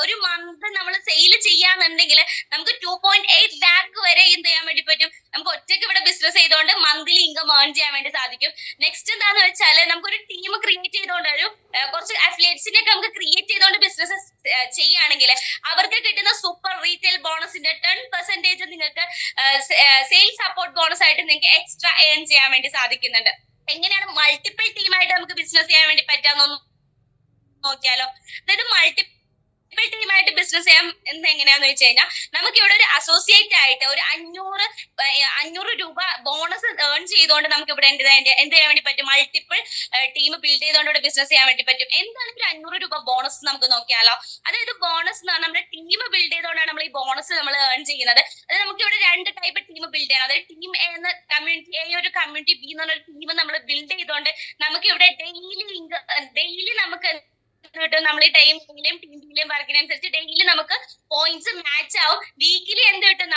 ഒരു മന്ത് നമ്മൾ സെയിൽ ചെയ്യാന്നുണ്ടെങ്കിൽ നമുക്ക് 2.8 lakh വരെ എന്ത് ചെയ്യാൻ വേണ്ടി പറ്റും, നമുക്ക് ഒറ്റയ്ക്ക് ഇവിടെ ബിസിനസ് ചെയ്തുകൊണ്ട് മന്ത്ലി ഇൻകം ഏൺ ചെയ്യാൻ വേണ്ടി സാധിക്കും. നെക്സ്റ്റ് എന്താന്ന് വെച്ചാൽ നമുക്കൊരു ടീം ക്രിയേറ്റ് ചെയ്തുകൊണ്ട് കുറച്ച് അഫിലിയേറ്റ്സിനെ ഒക്കെ നമുക്ക് ക്രിയേറ്റ് ചെയ്തുകൊണ്ട് ബിസിനസ് ചെയ്യുകയാണെങ്കിൽ അവർക്ക് കിട്ടുന്ന സൂപ്പർ റീറ്റെയിൽ ബോണസിന്റെ 10% നിങ്ങൾക്ക് സെയിൽസ് സപ്പോർട്ട് ബോണസ് ആയിട്ട് നിങ്ങൾക്ക് എക്സ്ട്രാ ഏൺ ചെയ്യാൻ വേണ്ടി സാധിക്കുന്നുണ്ട്. എങ്ങനെയാണ് മൾട്ടിപ്പിൾ ടീമായിട്ട് നമുക്ക് ബിസിനസ് ചെയ്യാൻ വേണ്ടി പറ്റാന്നൊന്നും നോക്കിയാലോ. അതായത് മൾട്ടിപ്പിൾ ടീമായിട്ട് ബിസിനസ് ചെയ്യാൻ എങ്ങനെയാന്ന് വെച്ച് കഴിഞ്ഞാൽ നമുക്ക് ഇവിടെ ഒരു അസോസിയേറ്റ് ആയിട്ട് ഒരു 500 രൂപ ബോണസ് ഏൺ ചെയ്തുകൊണ്ട് നമുക്ക് ഇവിടെ എന്ത് ചെയ്യാൻ വേണ്ടി പറ്റും, മൾട്ടിപ്പിൾ ടീം ബിൽഡ് ചെയ്തുകൊണ്ട് ഇവിടെ ബിസിനസ് ചെയ്യാൻ വേണ്ടി പറ്റും. എന്താണ് ഒരു 500 രൂപ ബോണസ് നമുക്ക് നോക്കിയാലോ. അതായത് ബോണസ് എന്ന് പറഞ്ഞാൽ നമ്മുടെ ടീം ബിൽഡ് ചെയ്തുകൊണ്ടാണ് നമ്മൾ ഈ ബോണസ് നമ്മൾ ഏൺ ചെയ്യുന്നത്. അതായത് നമുക്ക് ഇവിടെ 2 ടൈപ്പ് ടീം ബിൽഡ് ചെയ്യണം. അതായത് ടീം എ എന്ന കമ്മ്യൂണിറ്റി എ, ഒരു കമ്മ്യൂണിറ്റി ബി എന്ന് പറഞ്ഞൊരു ടീം നമ്മൾ ബിൽഡ് ചെയ്തുകൊണ്ട് നമുക്ക് ഇവിടെ ഡെയിലി നമുക്ക് കിട്ടും. നമ്മൾ ഈ ടീം ബിയിലെയും വർക്കിനനുസരിച്ച് ഡെയിലി നമുക്ക് പോയിന്റ്സ് മാച്ച് ആവും. വീക്കിലി എന്ത് കിട്ടും,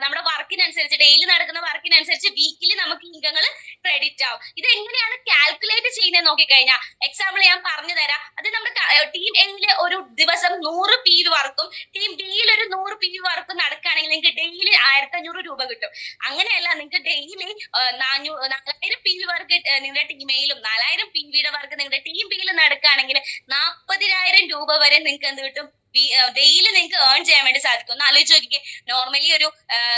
നമ്മുടെ വർക്കിനനുസരിച്ച് ഡെയിലി നടക്കുന്ന വർക്കിനനുസരിച്ച് വീക്കിലി നമുക്ക് ഇൻകങ്ങൾ ക്രെഡിറ്റ് ആവും. ഇത് എങ്ങനെയാണ് കാൽക്കുലേറ്റ് ചെയ്യുന്നത് നോക്കിക്കഴിഞ്ഞാൽ എക്സാമ്പിൾ ഞാൻ പറഞ്ഞു തരാം. അത് നമ്മുടെ ടീം എയില് ഒരു ദിവസം 100 PV വർക്കും ടീം ബിയിൽ ഒരു 100 PV വർക്കും നടക്കുകയാണെങ്കിൽ നിങ്ങൾക്ക് ഡെയിലി 1500 രൂപ കിട്ടും. അങ്ങനെയല്ല, നിങ്ങൾക്ക് ഡെയിലി 4000 PV വർക്ക് നിങ്ങളുടെ ടീം എയിലും 4000 PVയുടെ വർക്ക് നിങ്ങളുടെ ടീം ബിയിലും നടക്കുകയാണെങ്കിൽ 40,000 രൂപ വരെ നിങ്ങൾക്ക് എന്ത് കിട്ടും, ഡെയിലി നിങ്ങൾക്ക് ഏൺ ചെയ്യാൻ വേണ്ടി സാധിക്കും. ഒന്ന് ആലോചിച്ച് നോക്കിക്കേ. നോർമലി ഒരു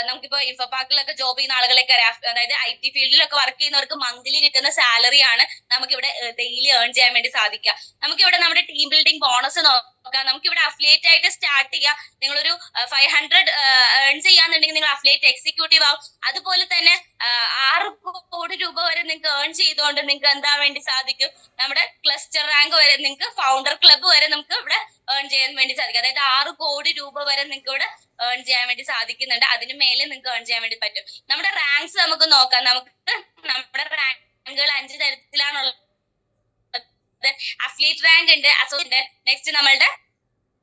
നമുക്കിപ്പോ ഇൻഫോ പാർക്കിലൊക്കെ ജോബ് ചെയ്യുന്ന ആളുകളൊക്കെ അറിയാം. അതായത് IT ഫീൽഡിലൊക്കെ വർക്ക് ചെയ്യുന്നവർക്ക് മന്ത്ലി കിട്ടുന്ന സാലറി ആണ് നമുക്കിവിടെ ഡെയിലി ഏൺ ചെയ്യാൻ വേണ്ടി സാധിക്കുക. നമുക്കിവിടെ നമ്മുടെ ടീം ബിൽഡിംഗ് ബോണസ് നോക്കാം. നമുക്കിവിടെ അഫിലിയേറ്റ് ആയിട്ട് സ്റ്റാർട്ട് ചെയ്യാം. നിങ്ങളൊരു 500 ഏൺ ചെയ്യാന്നുണ്ടെങ്കിൽ നിങ്ങൾ അഫിലിയേറ്റ് എക്സിക്യൂട്ടീവ് ആവും. അതുപോലെ തന്നെ 6 കോടി രൂപ വരെ നിങ്ങൾക്ക് ഏൺ ചെയ്തുകൊണ്ട് നിങ്ങൾക്ക് എന്താ വേണ്ടി സാധിക്കും, നമ്മുടെ ക്ലസ്റ്റർ റാങ്ക് വരെ, നിങ്ങൾക്ക് ഫൗണ്ടർ ക്ലബ്ബ് വരെ നമുക്ക് ഇവിടെ ഏൺ ചെയ്യാൻ വേണ്ടി സാധിക്കും. അതായത് 6 കോടി രൂപ വരെ നിങ്ങൾക്ക് ഇവിടെ ഏൺ ചെയ്യാൻ വേണ്ടി സാധിക്കുന്നുണ്ട്. അതിന് മേലെ നിങ്ങൾക്ക് ഏൺ ചെയ്യാൻ വേണ്ടി പറ്റും. നമ്മുടെ റാങ്ക്സ് നമുക്ക് നോക്കാം. നമ്മുടെ റാങ്കുകൾ 5 തരത്തിലാണുള്ളത്. അഫിലിയേറ്റ് റാങ്ക് ഉണ്ട്, അസോസിയേറ്റ്. നെക്സ്റ്റ് നമ്മളുടെ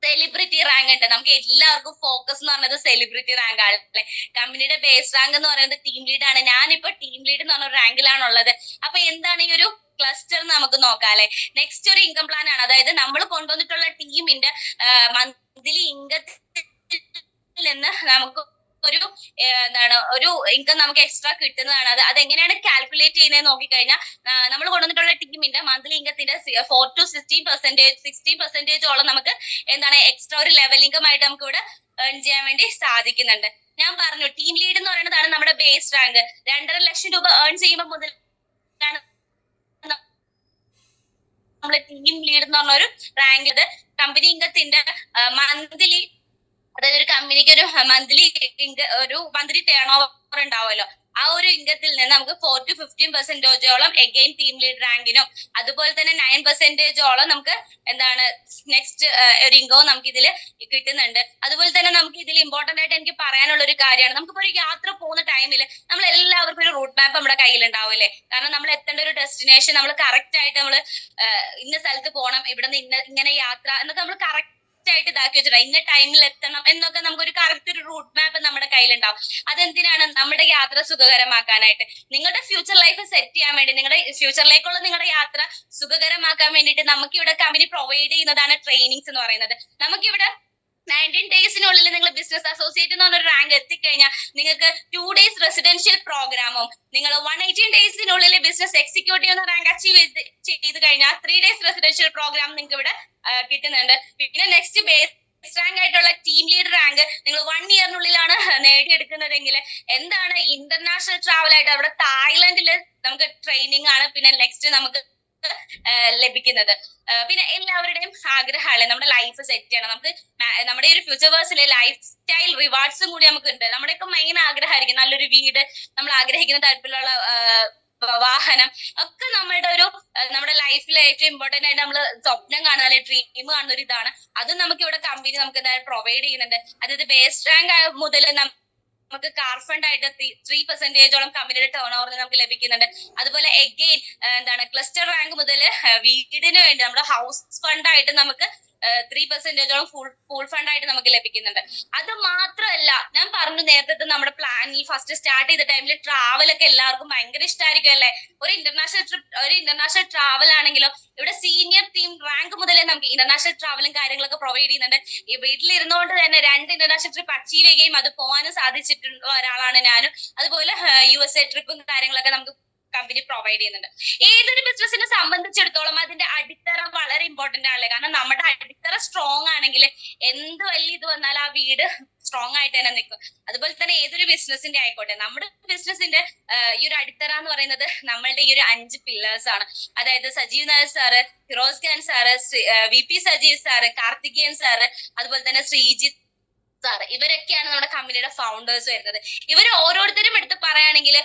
സെലിബ്രിറ്റി റാങ്ക് ഉണ്ട്. നമുക്ക് എല്ലാവർക്കും ഫോക്കസ് എന്ന് പറഞ്ഞത് സെലിബ്രിറ്റി റാങ്ക് ആണ് അല്ലെ. കമ്പനിയുടെ ബേസ് റാങ്ക് എന്ന് പറയുന്നത് ടീം ലീഡ് ആണ്. ഞാനിപ്പോ ടീം ലീഡ് എന്ന് പറഞ്ഞ റാങ്കിലാണുള്ളത്. അപ്പൊ എന്താണ് ഈ ഒരു ക്ലസ്റ്റർ നമുക്ക് നോക്കാം അല്ലെ. നെക്സ്റ്റ് ഒരു ഇൻകം പ്ലാൻ ആണ്. അതായത് നമ്മൾ കൊണ്ടുവന്നിട്ടുള്ള ടീമിന്റെ മന്ത്ലി ഇൻകത്തിൽ നിന്ന് നമുക്ക് ഒരു ഇൻകം നമുക്ക് എക്സ്ട്രാ കിട്ടുന്നതാണ്. അതെങ്ങനെയാണ് കാൽക്കുലേറ്റ് ചെയ്യുന്നത് നോക്കിക്കഴിഞ്ഞാൽ നമ്മൾ കൊണ്ടുവന്നിട്ടുള്ള ടീമിന്റെ മന്ത്ലി ഇൻകത്തിന്റെ 4 to 16% നമുക്ക് എന്താണ് എക്സ്ട്രാ ഒരു ലെവൽ ഇൻകം ആയിട്ട് നമുക്ക് ഇവിടെ ഏൺ ചെയ്യാൻ വേണ്ടി സാധിക്കുന്നുണ്ട്. ഞാൻ പറഞ്ഞു ടീം ലീഡ് എന്ന് പറയുന്നതാണ് നമ്മുടെ ബേസ് റാങ്ക്. 2.5 ലക്ഷം രൂപ ഏൺ ചെയ്യുമ്പോൾ മുതലാണ് നമ്മള് ടീം ലീഡ് എന്ന് പറഞ്ഞൊരു റാങ്ക്. ഇത് കമ്പനി ഇൻകത്തിന്റെ മന്ത്ലി, അതായത് ഒരു കമ്പനിക്ക് ഒരു മന്ത്ലി ടേൺ ഓവർ ഉണ്ടാവുമല്ലോ, ആ ഒരു ഇൻകത്തിൽ നിന്ന് നമുക്ക് 4 to 15% എഗെയിൻ ടീം ലീഡ് റാങ്കിനും അതുപോലെ തന്നെ 9% നമുക്ക് എന്താണ് നെക്സ്റ്റ് ഒരു ഇൻകവും നമുക്ക് ഇതിൽ കിട്ടുന്നുണ്ട്. അതുപോലെ തന്നെ നമുക്ക് ഇതിൽ ഇമ്പോർട്ടന്റ് ആയിട്ട് എനിക്ക് പറയാനുള്ള ഒരു കാര്യമാണ്, നമുക്കിപ്പോ ഒരു യാത്ര പോകുന്ന ടൈമിൽ നമ്മൾ എല്ലാവർക്കും ഒരു റൂട്ട് മാപ്പ് നമ്മുടെ കയ്യിൽ ഉണ്ടാവില്ലേ. കാരണം നമ്മൾ എത്തേണ്ട ഒരു ഡെസ്റ്റിനേഷൻ നമ്മൾ കറക്റ്റ് ആയിട്ട് നമ്മൾ ഇന്ന സ്ഥലത്ത് പോകണം, ഇവിടെ നിന്ന് ഇങ്ങനെ യാത്ര എന്നൊക്കെ നമ്മൾ കറക്റ്റ് ആയിട്ട് ഇതാക്കി വെച്ചിട്ടുണ്ട്. ഇന്ന ടൈമിൽ എത്തണം എന്നൊക്കെ നമുക്കൊരു കറക്റ്റ് ഒരു റൂട്ട് മാപ്പ് നമ്മുടെ കയ്യിലുണ്ടാവും. അതെന്തിനാണ്, നമ്മുടെ യാത്ര സുഖകരമാക്കാനായിട്ട്, നിങ്ങളുടെ ഫ്യൂച്ചർ ലൈഫ് സെറ്റ് ചെയ്യാൻ വേണ്ടി, നിങ്ങളുടെ ഫ്യൂച്ചറിലേക്കുള്ള നിങ്ങളുടെ യാത്ര സുഖകരമാക്കാൻ വേണ്ടിയിട്ട് നമുക്കിവിടെ കമ്പനി പ്രൊവൈഡ് ചെയ്യുന്നതാണ് ട്രെയിനിങ്സ് എന്ന് പറയുന്നത്. നമുക്കിവിടെ 19 ഡേയ്സിനുള്ളിൽ നിങ്ങൾ ബിസിനസ് അസോസിയേറ്റ് എന്ന് പറഞ്ഞൊരു റാങ്ക് എത്തിക്കഴിഞ്ഞാൽ നിങ്ങൾക്ക് 2 ഡേയ്സ് റെസിഡൻഷ്യൽ പ്രോഗ്രാമും, നിങ്ങൾ 118 ഡേയ്സിനുള്ളിൽ ബിസിനസ് എക്സിക്യൂട്ടീവ് എന്ന റാങ്ക് അച്ചീവ് ചെയ്ത് കഴിഞ്ഞാൽ 3 ഡേയ്സ് റെസിഡൻഷ്യൽ പ്രോഗ്രാം നിങ്ങൾക്ക് ഇവിടെ കിട്ടുന്നുണ്ട്. പിന്നെ നെക്സ്റ്റ് ബേസ് റാങ്ക് ആയിട്ടുള്ള ടീം ലീഡർ റാങ്ക് നിങ്ങൾ 1 ഇയറിനുള്ളിലാണ് നേടിയെടുക്കുന്നതെങ്കിൽ എന്താണ് ഇന്റർനാഷണൽ ട്രാവൽ ആയിട്ട് അവിടെ തായ്ലൻഡിൽ നമുക്ക് ട്രെയിനിങ് ആണ് പിന്നെ നെക്സ്റ്റ് നമുക്ക് ലഭിക്കുന്നത്. പിന്നെ എല്ലാവരുടെയും ആഗ്രഹമല്ലേ നമ്മുടെ ലൈഫ് സെറ്റ് ചെയ്യണം. നമുക്ക് നമ്മുടെ ഒരു ഫ്യൂച്ചർ ലൈഫ് സ്റ്റൈൽ റിവാർഡ്സും കൂടി നമുക്ക് ഉണ്ട്. നമ്മുടെയൊക്കെ മെയിൻ ആഗ്രഹമായിരിക്കും നല്ലൊരു വീട്, നമ്മൾ ആഗ്രഹിക്കുന്ന തരത്തിലുള്ള വാഹനം ഒക്കെ നമ്മുടെ ലൈഫിലെ ഏറ്റവും ഇമ്പോർട്ടന്റ് ആയിട്ട് നമ്മൾ സ്വപ്നം കാണുന്ന അല്ലെങ്കിൽ ഡ്രീം കാണുന്ന ഒരു ഇതാണ്. അതും നമുക്ക് ഇവിടെ കമ്പനി നമുക്ക് എന്തായാലും പ്രൊവൈഡ് ചെയ്യുന്നുണ്ട്. അതായത് ബേസ് റാങ്ക് മുതൽ നമുക്ക് കാർ ഫണ്ട് ആയിട്ട് 3% കമ്പനിയുടെ ടേൺ ഓവർ നമുക്ക് ലഭിക്കുന്നുണ്ട്. അതുപോലെ എഗെയിൻ എന്താണ് ക്ലസ്റ്റർ റാങ്ക് മുതൽ വീടിന് വേണ്ടി നമ്മുടെ ഹൗസ് ഫണ്ട് ആയിട്ട് നമുക്ക് 3% ഫുൾ ഫണ്ട് ആയിട്ട് നമുക്ക് ലഭിക്കുന്നുണ്ട്. അത് മാത്രമല്ല, ഞാൻ പറഞ്ഞു നേരത്തെ നമ്മുടെ പ്ലാനിൽ ഫസ്റ്റ് സ്റ്റാർട്ട് ചെയ്ത ടൈമിൽ ട്രാവൽ ഒക്കെ എല്ലാവർക്കും ഭയങ്കര ഇഷ്ടമായിരിക്കും അല്ലെ. ഒരു ഇന്റർനാഷണൽ ട്രാവൽ ആണെങ്കിലോ ഇവിടെ സീനിയർ ടീം റാങ്ക് മുതലേ നമുക്ക് ഇന്റർനാഷണൽ ട്രാവലും കാര്യങ്ങളൊക്കെ പ്രൊവൈഡ് ചെയ്യുന്നുണ്ട്. ഈ വീട്ടിലിരുന്നുകൊണ്ട് തന്നെ 2 ഇന്റർനാഷണൽ ട്രിപ്പ് അച്ചീവ് ചെയ്യുകയും അത് പോകാനും സാധിച്ചിട്ടുള്ള ഒരാളാണ് ഞാനും. അതുപോലെ USA ട്രിപ്പും കാര്യങ്ങളൊക്കെ നമുക്ക് കമ്പനി പ്രൊവൈഡ് ചെയ്യുന്നുണ്ട്. ഏതൊരു ബിസിനസിനെ സംബന്ധിച്ചിടത്തോളം അതിന്റെ അടിത്തറ വളരെ ഇമ്പോർട്ടന്റ് ആണല്ലേ. കാരണം നമ്മുടെ അടിത്തറ സ്ട്രോങ് ആണെങ്കിൽ എന്ത് വലിയ ഇത് വന്നാലും ആ വീട് സ്ട്രോങ് ആയിട്ട് തന്നെ നിൽക്കും. അതുപോലെ തന്നെ ഏതൊരു ബിസിനസിന്റെ ആയിക്കോട്ടെ, നമ്മുടെ ബിസിനസിന്റെ ഈ ഒരു അടിത്തറ എന്ന് പറയുന്നത് നമ്മളുടെ ഈ ഒരു 5 പില്ലേഴ്സ് ആണ്. അതായത് Sajeev Nair sir, Firoz Khan sir, VP Sajeev sir, Karthikeyan sir, അതുപോലെ തന്നെ ശ്രീജിത്ത് സാർ, ഇവരൊക്കെയാണ് നമ്മുടെ കമ്പനിയുടെ ഫൗണ്ടേഴ്സ് വരുന്നത്. ഇവർ ഓരോരുത്തരും എടുത്ത് പറയുകയാണെങ്കിൽ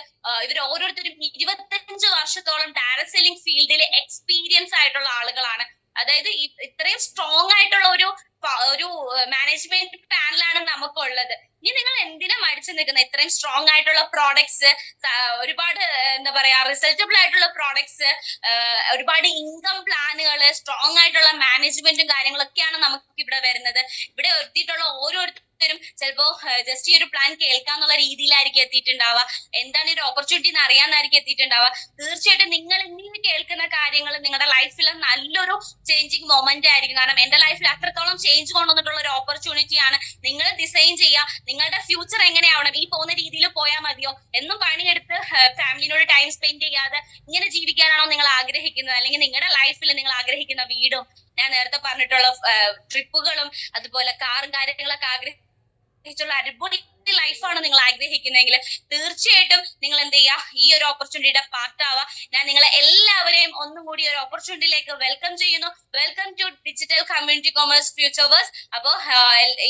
ഇവർ ഓരോരുത്തരും 25 വർഷത്തോളം ഡയറക്ട് സെല്ലിംഗ് ഫീൽഡിൽ എക്സ്പീരിയൻസ് ആയിട്ടുള്ള ആളുകളാണ്. അതായത് ഇത്രയും സ്ട്രോങ് ആയിട്ടുള്ള ഒരു മാനേജ്മെന്റ് പാനലാണ് നമുക്കുള്ളത്. ഇനി നിങ്ങൾ എന്തിനാ മടിച്ചു നിൽക്കുന്നത്? ഇത്രയും സ്ട്രോങ് ആയിട്ടുള്ള പ്രോഡക്ട്സ്, ഒരുപാട് എന്താ പറയാ റിസൾട്ടബിൾ ആയിട്ടുള്ള പ്രോഡക്ട്സ്, ഒരുപാട് ഇൻകം പ്ലാനുകൾ, സ്ട്രോങ് ആയിട്ടുള്ള മാനേജ്മെന്റും കാര്യങ്ങളൊക്കെയാണ് നമുക്ക് ഇവിടെ വരുന്നത്. ഇവിടെ എത്തിയിട്ടുള്ള ഓരോരുത്തരും ചിലപ്പോ ജസ്റ്റ് ഈ ഒരു പ്ലാൻ കേൾക്കാന്നുള്ള രീതിയിലായിരിക്കും എത്തിയിട്ടുണ്ടാവുക. എന്താണ് ഈ ഒരു ഓപ്പർച്യൂണിറ്റി എന്ന് അറിയാന്നായിരിക്കും എത്തിയിട്ടുണ്ടാവുക. തീർച്ചയായിട്ടും നിങ്ങൾ ഇങ്ങനെ കേൾക്കുന്ന കാര്യങ്ങൾ നിങ്ങളുടെ ലൈഫിൽ നല്ലൊരു ചേഞ്ചിങ് മൊമെന്റ് ആയിരിക്കും. കാരണം എന്റെ ലൈഫിൽ അത്രത്തോളം ചേഞ്ച് കൊണ്ടുവന്നിട്ടുള്ള ഒരു ഓപ്പർച്യൂണിറ്റിയാണ്. നിങ്ങൾ ഡിസൈൻ ചെയ്യുക, നിങ്ങളുടെ ഫ്യൂച്ചർ എങ്ങനെയാവണം, ഈ പോകുന്ന രീതിയിൽ പോയാൽ മതിയോ, എന്നും പണിയെടുത്ത് ഫാമിലിനോട് ടൈം സ്പെൻഡ് ചെയ്യാതെ ഇങ്ങനെ ജീവിക്കാനാണോ നിങ്ങൾ ആഗ്രഹിക്കുന്നത്? അല്ലെങ്കിൽ നിങ്ങളുടെ ലൈഫിൽ നിങ്ങൾ ആഗ്രഹിക്കുന്ന വീടും ഞാൻ നേരത്തെ പറഞ്ഞിട്ടുള്ള ട്രിപ്പുകളും അതുപോലെ കാറും കാര്യങ്ങളൊക്കെ ആഗ്രഹിച്ചുള്ള അടിപൊളി ലൈഫാണ് നിങ്ങൾ ആഗ്രഹിക്കുന്നതെങ്കിൽ തീർച്ചയായിട്ടും നിങ്ങൾ എന്ത് ചെയ്യുക, ഈ ഒരു ഓപ്പർച്യൂണിറ്റിയുടെ പാർട്ട് ആവുക. ഞാൻ നിങ്ങളെ എല്ലാവരെയും ഒന്നും കൂടി ഒരു ഓപ്പർച്യൂണിറ്റിയിലേക്ക് വെൽക്കം ചെയ്യുന്നു. Welcome to digital community commerce futureverse. അപ്പോ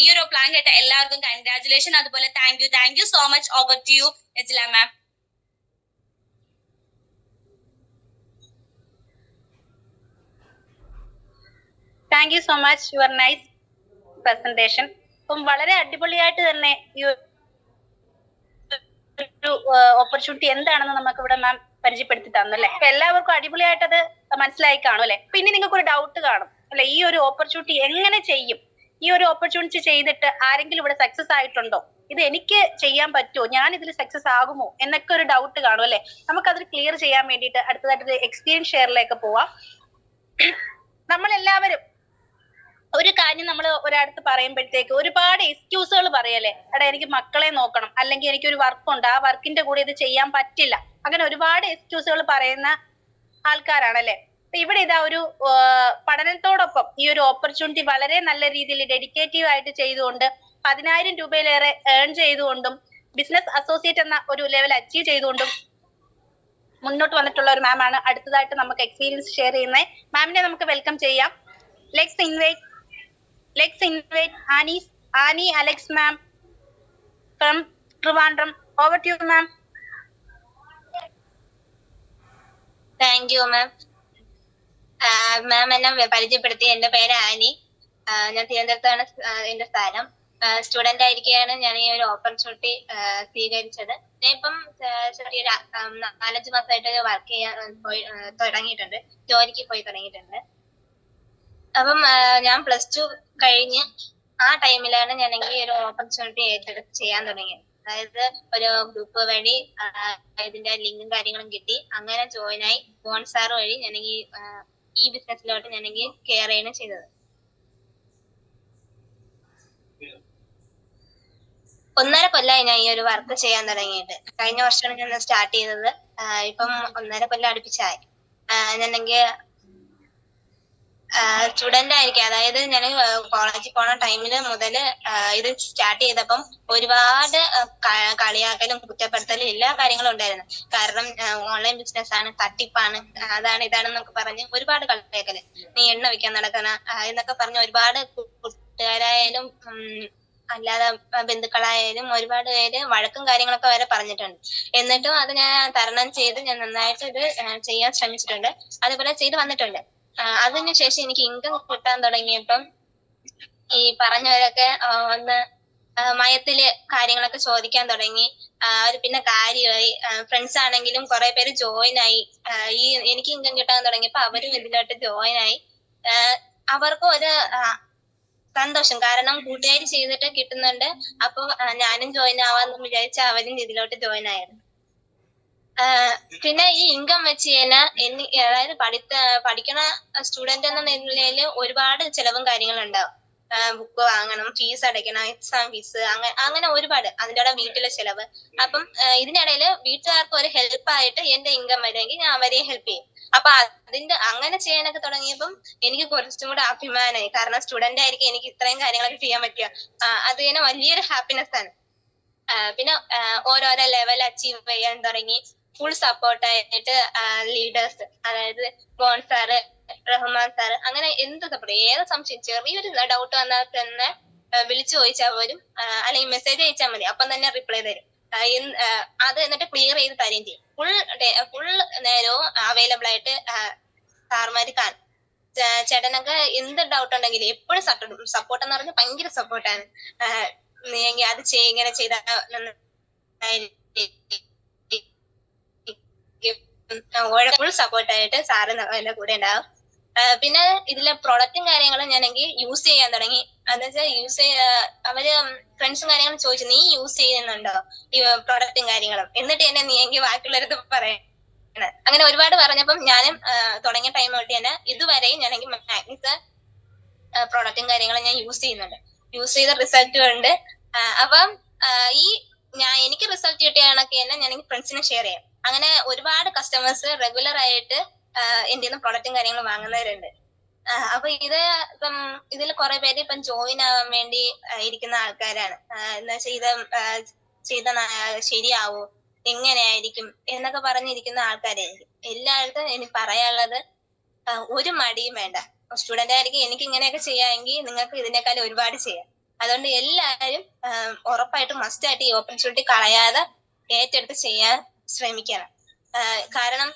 ഈ ഒരു പ്ലാൻ കേട്ട എല്ലാവർക്കും കൺഗ്രാറ്റുലേഷൻ. അതുപോലെ thank you so much. Over to you Nejila ma'am. Thank you so much, your nice presentation. അപ്പം വളരെ അടിപൊളിയായിട്ട് തന്നെ ഈ ഒരു ഓപ്പർച്യൂണിറ്റി എന്താണെന്ന് നമുക്ക് ഇവിടെ മാം പരിചയപ്പെടുത്തി തന്നു അല്ലെ. അപ്പൊ എല്ലാവർക്കും അടിപൊളിയായിട്ട് അത് മനസ്സിലായി കാണും അല്ലെ. പിന്നെ നിങ്ങൾക്ക് ഒരു ഡൗട്ട് കാണും അല്ലെ, ഈ ഒരു ഓപ്പർച്യൂണിറ്റി എങ്ങനെ ചെയ്യും, ഈ ഒരു ഓപ്പർച്യൂണിറ്റി ചെയ്തിട്ട് ആരെങ്കിലും ഇവിടെ സക്സസ് ആയിട്ടുണ്ടോ, ഇത് എനിക്ക് ചെയ്യാൻ പറ്റുമോ, ഞാൻ ഇതിൽ സക്സസ് ആകുമോ എന്നൊക്കെ ഒരു ഡൗട്ട് കാണും അല്ലെ. നമുക്കത് ക്ലിയർ ചെയ്യാൻ വേണ്ടിയിട്ട് അടുത്തതായിട്ട് എക്സ്പീരിയൻസ് ഷെയറിലേക്ക് പോവാം. നമ്മളെല്ലാവരും ഒരു കാര്യം നമ്മൾ ഒരാടുത്ത് പറയുമ്പോഴത്തേക്ക് ഒരുപാട് എക്സ്ക്യൂസുകൾ പറയല്ലേ. എടാ എനിക്ക് മക്കളെ നോക്കണം, അല്ലെങ്കിൽ എനിക്ക് ഒരു വർക്കുണ്ട്, ആ വർക്കിന്റെ കൂടെ ഇത് ചെയ്യാൻ പറ്റില്ല, അങ്ങനെ ഒരുപാട് എക്സ്ക്യൂസുകൾ പറയുന്ന ആൾക്കാരാണല്ലേ. ഇവിടെ ഇതാ ഒരു പഠനത്തോടൊപ്പം ഈ ഒരു ഓപ്പർച്യൂണിറ്റി വളരെ നല്ല രീതിയിൽ ഡെഡിക്കേറ്റീവ് ആയിട്ട് ചെയ്തുകൊണ്ട് 10,000 രൂപയിലേറെ ഏൺ ചെയ്തുകൊണ്ടും ബിസിനസ് അസോസിയേറ്റ് എന്ന ഒരു ലെവൽ അച്ചീവ് ചെയ്തുകൊണ്ടും മുന്നോട്ട് വന്നിട്ടുള്ള ഒരു മാം ആണ് അടുത്തതായിട്ട് നമുക്ക് എക്സ്പീരിയൻസ് ഷെയർ ചെയ്യുന്നത്. മാമിനെ നമുക്ക് വെൽക്കം ചെയ്യാം. Let's invite Annie Alex ma'am from Trivandrum. Over to you, ma'am. Thank you, ma'am. മാം എന്നെ പരിചയപ്പെടുത്തി. എന്റെ പേര് ആനി. ഞാൻ തിരുവനന്തപുരത്താണ് എന്റെ സ്ഥാനം. സ്റ്റുഡന്റ് ആയിരിക്കുകയാണ് ഞാൻ ഈ ഒരു ഓപ്പർച്യൂണിറ്റി സ്വീകരിച്ചത്. ഞാൻ ഇപ്പം ചെറിയൊരു 4-5 മാസമായിട്ട് വർക്ക് ചെയ്യാൻ തുടങ്ങിയിട്ടുണ്ട്, ജോലിക്ക് പോയി തുടങ്ങിയിട്ടുണ്ട്. അപ്പം ഞാൻ +2 കഴിഞ്ഞ് ആ ടൈമിലാണ് ഞാൻ ഈ ഒരു ഓപ്പർച്യൂണിറ്റി ഏറ്റെടുത്ത് ചെയ്യാൻ തുടങ്ങിയത്. അതായത് ഒരു ഗ്രൂപ്പ് വഴി ഇതിന്റെ ലിങ്കും കാര്യങ്ങളും കിട്ടി, അങ്ങനെ ജോയിൻ ആയി മോൻ സാർ വഴി ഞാൻ ഈ ബിസിനസ്സിലോട്ട് ഞാൻ കെയർ ചെയ്യാണ് ചെയ്തത്. 1.5 കൊല്ലമായി ഞാൻ ഈ ഒരു വർക്ക് ചെയ്യാൻ തുടങ്ങിയിട്ട്. കഴിഞ്ഞ വർഷമാണ് ഞാൻ സ്റ്റാർട്ട് ചെയ്തത്. ഇപ്പം 1.5 കൊല്ലം അടുപ്പിച്ചായി. ഞാനെങ്കിൽ സ്റ്റുഡന്റ് ആയിരിക്കും. അതായത് ഞാൻ കോളേജിൽ പോണ ടൈമിൽ മുതൽ ഇത് സ്റ്റാർട്ട് ചെയ്തപ്പം ഒരുപാട് കളിയാക്കലും കുറ്റപ്പെടുത്തലും എല്ലാ കാര്യങ്ങളും ഉണ്ടായിരുന്നു. കാരണം ഓൺലൈൻ ബിസിനസ് ആണ്, തട്ടിപ്പാണ്, അതാണ് ഇതാണെന്നൊക്കെ പറഞ്ഞ് ഒരുപാട് കളിയാക്കല്. നീ എണ്ണ വിൽക്കാൻ നടക്കണ എന്നൊക്കെ പറഞ്ഞ് ഒരുപാട് കൂട്ടുകാരായാലും അല്ലാതെ ബന്ധുക്കളായാലും ഒരുപാട് പേര് വഴക്കും കാര്യങ്ങളൊക്കെ വരെ പറഞ്ഞിട്ടുണ്ട്. എന്നിട്ടും അത് ഞാൻ തരണം ചെയ്ത് ഞാൻ നന്നായിട്ട് ഇത് ചെയ്യാൻ ശ്രമിച്ചിട്ടുണ്ട്. അതുപോലെ ചെയ്ത് വന്നിട്ടുണ്ട്. അതിനുശേഷം എനിക്ക് ഇൻകം കിട്ടാൻ തുടങ്ങിയപ്പം ഈ പറഞ്ഞവരൊക്കെ ഒന്ന് മയത്തില് കാര്യങ്ങളൊക്കെ ചോദിക്കാൻ തുടങ്ങി. അവര് പിന്നെ കാര്യമായി. ഫ്രണ്ട്സ് ആണെങ്കിലും കുറെ പേര് ജോയിൻ ആയി. ഈ എനിക്ക് ഇൻകം കിട്ടാൻ തുടങ്ങിയപ്പോ അവരും ഇതിലോട്ട് ജോയിൻ ആയി. അവർക്കും ഒരു സന്തോഷം. കാരണം കൂട്ടുകാർ ചെയ്തിട്ട് കിട്ടുന്നുണ്ട്, അപ്പൊ ഞാനും ജോയിൻ ആവാന്ന് വിചാരിച്ച അവരും ഇതിലോട്ട് ജോയിൻ ആയിരുന്നു. പിന്നെ ഈ ഇൻകം വെച്ച് കഴിഞ്ഞാൽ അതായത് പഠിക്കണ സ്റ്റുഡന്റ് എന്ന നിലയിൽ ഒരുപാട് ചെലവും കാര്യങ്ങളും ഉണ്ടാവും. ബുക്ക് വാങ്ങണം, ഫീസ് അടയ്ക്കണം, എക്സാം ഫീസ്, അങ്ങനെ ഒരുപാട്. അതിൻ്റെ കൂടെ വീട്ടിലെ ചെലവ്. അപ്പം ഇതിനിടയിൽ വീട്ടുകാർക്ക് ഒരു ഹെൽപ്പായിട്ട് എന്റെ ഇൻകം വരുമെങ്കിൽ ഞാൻ അവരെയും ഹെൽപ്പ് ചെയ്യും. അപ്പൊ അങ്ങനെ ചെയ്യാനൊക്കെ തുടങ്ങിയപ്പം എനിക്ക് കുറച്ചും കൂടെ അഭിമാനമായി. കാരണം സ്റ്റുഡന്റ് ആയിരിക്കും എനിക്ക് ഇത്രയും കാര്യങ്ങളൊക്കെ ചെയ്യാൻ പറ്റുക. അത് തന്നെ വലിയൊരു ഹാപ്പിനെസ് ആണ്. പിന്നെ ഓരോരോ ലെവൽ അച്ചീവ് ചെയ്യാൻ തുടങ്ങി. ഫുൾ സപ്പോർട്ടായിട്ട് ലീഡേഴ്സ്, അതായത് ഗോൺ സാറ്, റഹ്മാൻ സാറ്, അങ്ങനെ എന്ത് സപ്പോർട്ട്, ഏത് സംശയം, ചെറിയൊരു ഡൗട്ട് വന്നാൽ തന്നെ വിളിച്ചു ചോദിച്ചാൽ പോലും അല്ലെങ്കിൽ മെസ്സേജ് അയച്ചാൽ മതി, അപ്പം തന്നെ റിപ്ലൈ തരും. അത് എന്നിട്ട് ക്ലിയർ ചെയ്ത് തരുകയും ചെയ്യും. ഫുൾ നേരവും അവൈലബിൾ ആയിട്ട് സാർമാര് കാണും. ചേട്ടനൊക്കെ എന്ത് ഡൗട്ട് ഉണ്ടെങ്കിലും എപ്പോഴും സപ്പോർട്ട് എന്ന് പറഞ്ഞാൽ ഭയങ്കര സപ്പോർട്ടാണ്. നീ അത് ഇങ്ങനെ ചെയ്താൽ ഫുൾ സപ്പോർട്ടായിട്ട് സാറ് എന്റെ കൂടെ ഉണ്ടാവും. പിന്നെ ഇതിലെ പ്രൊഡക്റ്റും കാര്യങ്ങളും ഞാനെങ്കിൽ യൂസ് ചെയ്യാൻ തുടങ്ങി. എന്ന് വെച്ചാൽ അവര് ഫ്രണ്ട്സും കാര്യങ്ങളും ചോദിച്ചു, നീ യൂസ് ചെയ്യുന്നുണ്ടോ ഈ പ്രൊഡക്റ്റും കാര്യങ്ങളും, എന്നിട്ട് തന്നെ നീ എങ്കിൽ ബാക്കിയുള്ളവരത് പറയണ. അങ്ങനെ ഒരുപാട് പറഞ്ഞപ്പം ഞാനും തുടങ്ങിയ ടൈം തൊട്ട് തന്നെ ഇതുവരെയും ഞാനെങ്കിൽ മാഗ്നിസ് പ്രൊഡക്റ്റും കാര്യങ്ങളും ഞാൻ യൂസ് ചെയ്യുന്നുണ്ട്. യൂസ് ചെയ്ത റിസൾട്ടും ഉണ്ട്. അപ്പം എനിക്ക് റിസൾട്ട് കിട്ടിയ കണക്ക് തന്നെ ഞാനെങ്കിൽ ഫ്രണ്ട്സിനെ ഷെയർ ചെയ്യാം. അങ്ങനെ ഒരുപാട് കസ്റ്റമേഴ്സ് റെഗുലർ ആയിട്ട് എന്റെ നിന്ന് പ്രൊഡക്റ്റും കാര്യങ്ങളും വാങ്ങുന്നവരുണ്ട്. അപ്പൊ ഇതിൽ കുറെ പേര് ഇപ്പം ജോയിൻ ആവാൻ വേണ്ടി ഇരിക്കുന്ന ആൾക്കാരാണ്. എന്താ ചെയ്ത ശരിയാവോ, എങ്ങനെയായിരിക്കും എന്നൊക്കെ പറഞ്ഞിരിക്കുന്ന ആൾക്കാരായിരിക്കും. എല്ലായിടത്തും എനിക്ക് പറയാനുള്ളത്, ഒരു മടിയും വേണ്ട. സ്റ്റുഡന്റ് ആയിരിക്കും എനിക്ക് ഇങ്ങനെയൊക്കെ ചെയ്യാമെങ്കിൽ നിങ്ങൾക്ക് ഇതിനേക്കാൾ ഒരുപാട് ചെയ്യാം. അതുകൊണ്ട് എല്ലാവരും ഉറപ്പായിട്ടും മസ്റ്റായിട്ട് ഈ ഓപ്പർച്യൂണിറ്റി കളയാതെ ഏറ്റെടുത്ത് ചെയ്യാൻ ശ്രമിക്കണം. കാരണം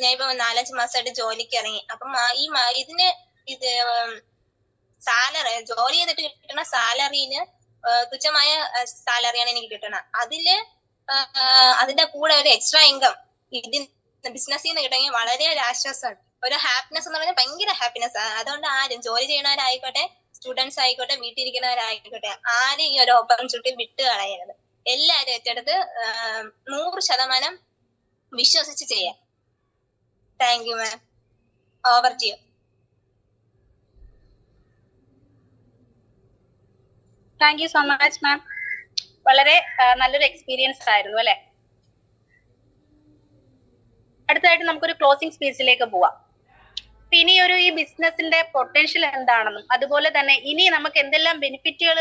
ഞാൻ 4-5 മാസമായിട്ട് ജോലിക്ക് ഇറങ്ങി. അപ്പം സാലറി, ജോലി ചെയ്തിട്ട് കിട്ടുന്ന സാലറിന് തുച്ഛമായ സാലറിയാണ് എനിക്ക് കിട്ടുന്നത്. അതിന്റെ കൂടെ ഒരു എക്സ്ട്രാ ഇൻകം ബിസിനസ്സിൽ നിന്ന് കിട്ടുമെങ്കിൽ വളരെ ഒരു ആശ്വാസമാണ്, ഒരു ഹാപ്പിനെസ് എന്ന് പറഞ്ഞാൽ ഭയങ്കര ഹാപ്പിനെസ്. അതുകൊണ്ട് ആരും ജോലി ചെയ്യണവരായിക്കോട്ടെ, സ്റ്റുഡൻസ് ആയിക്കോട്ടെ, വീട്ടിലിരിക്കുന്നവരായിക്കോട്ടെ, ആരും ഈ ഒരു ഓപ്പർച്യൂണിറ്റി വിട്ട് കളയരുത്. എല്ലാവരും ഏറ്റെടുത്ത് 100% വിശ്വസിച്ച് ചെയ്യാം. Thank you ma'am. Over to you. Thank you so much ma'am. വളരെ നല്ലൊരു എക്സ്പീരിയൻസ് ആയിരുന്നു അല്ലെ. അടുത്തതായിട്ട് നമുക്കൊരു ക്ലോസിംഗ് സ്പീച്ചിലേക്ക് പോവാം. ഇനി ഈ ബിസിനസിന്റെ പൊട്ടൻഷ്യൽ എന്താണെന്നും അതുപോലെ തന്നെ ഇനി നമുക്ക് എന്തെല്ലാം ബെനിഫിറ്റുകൾ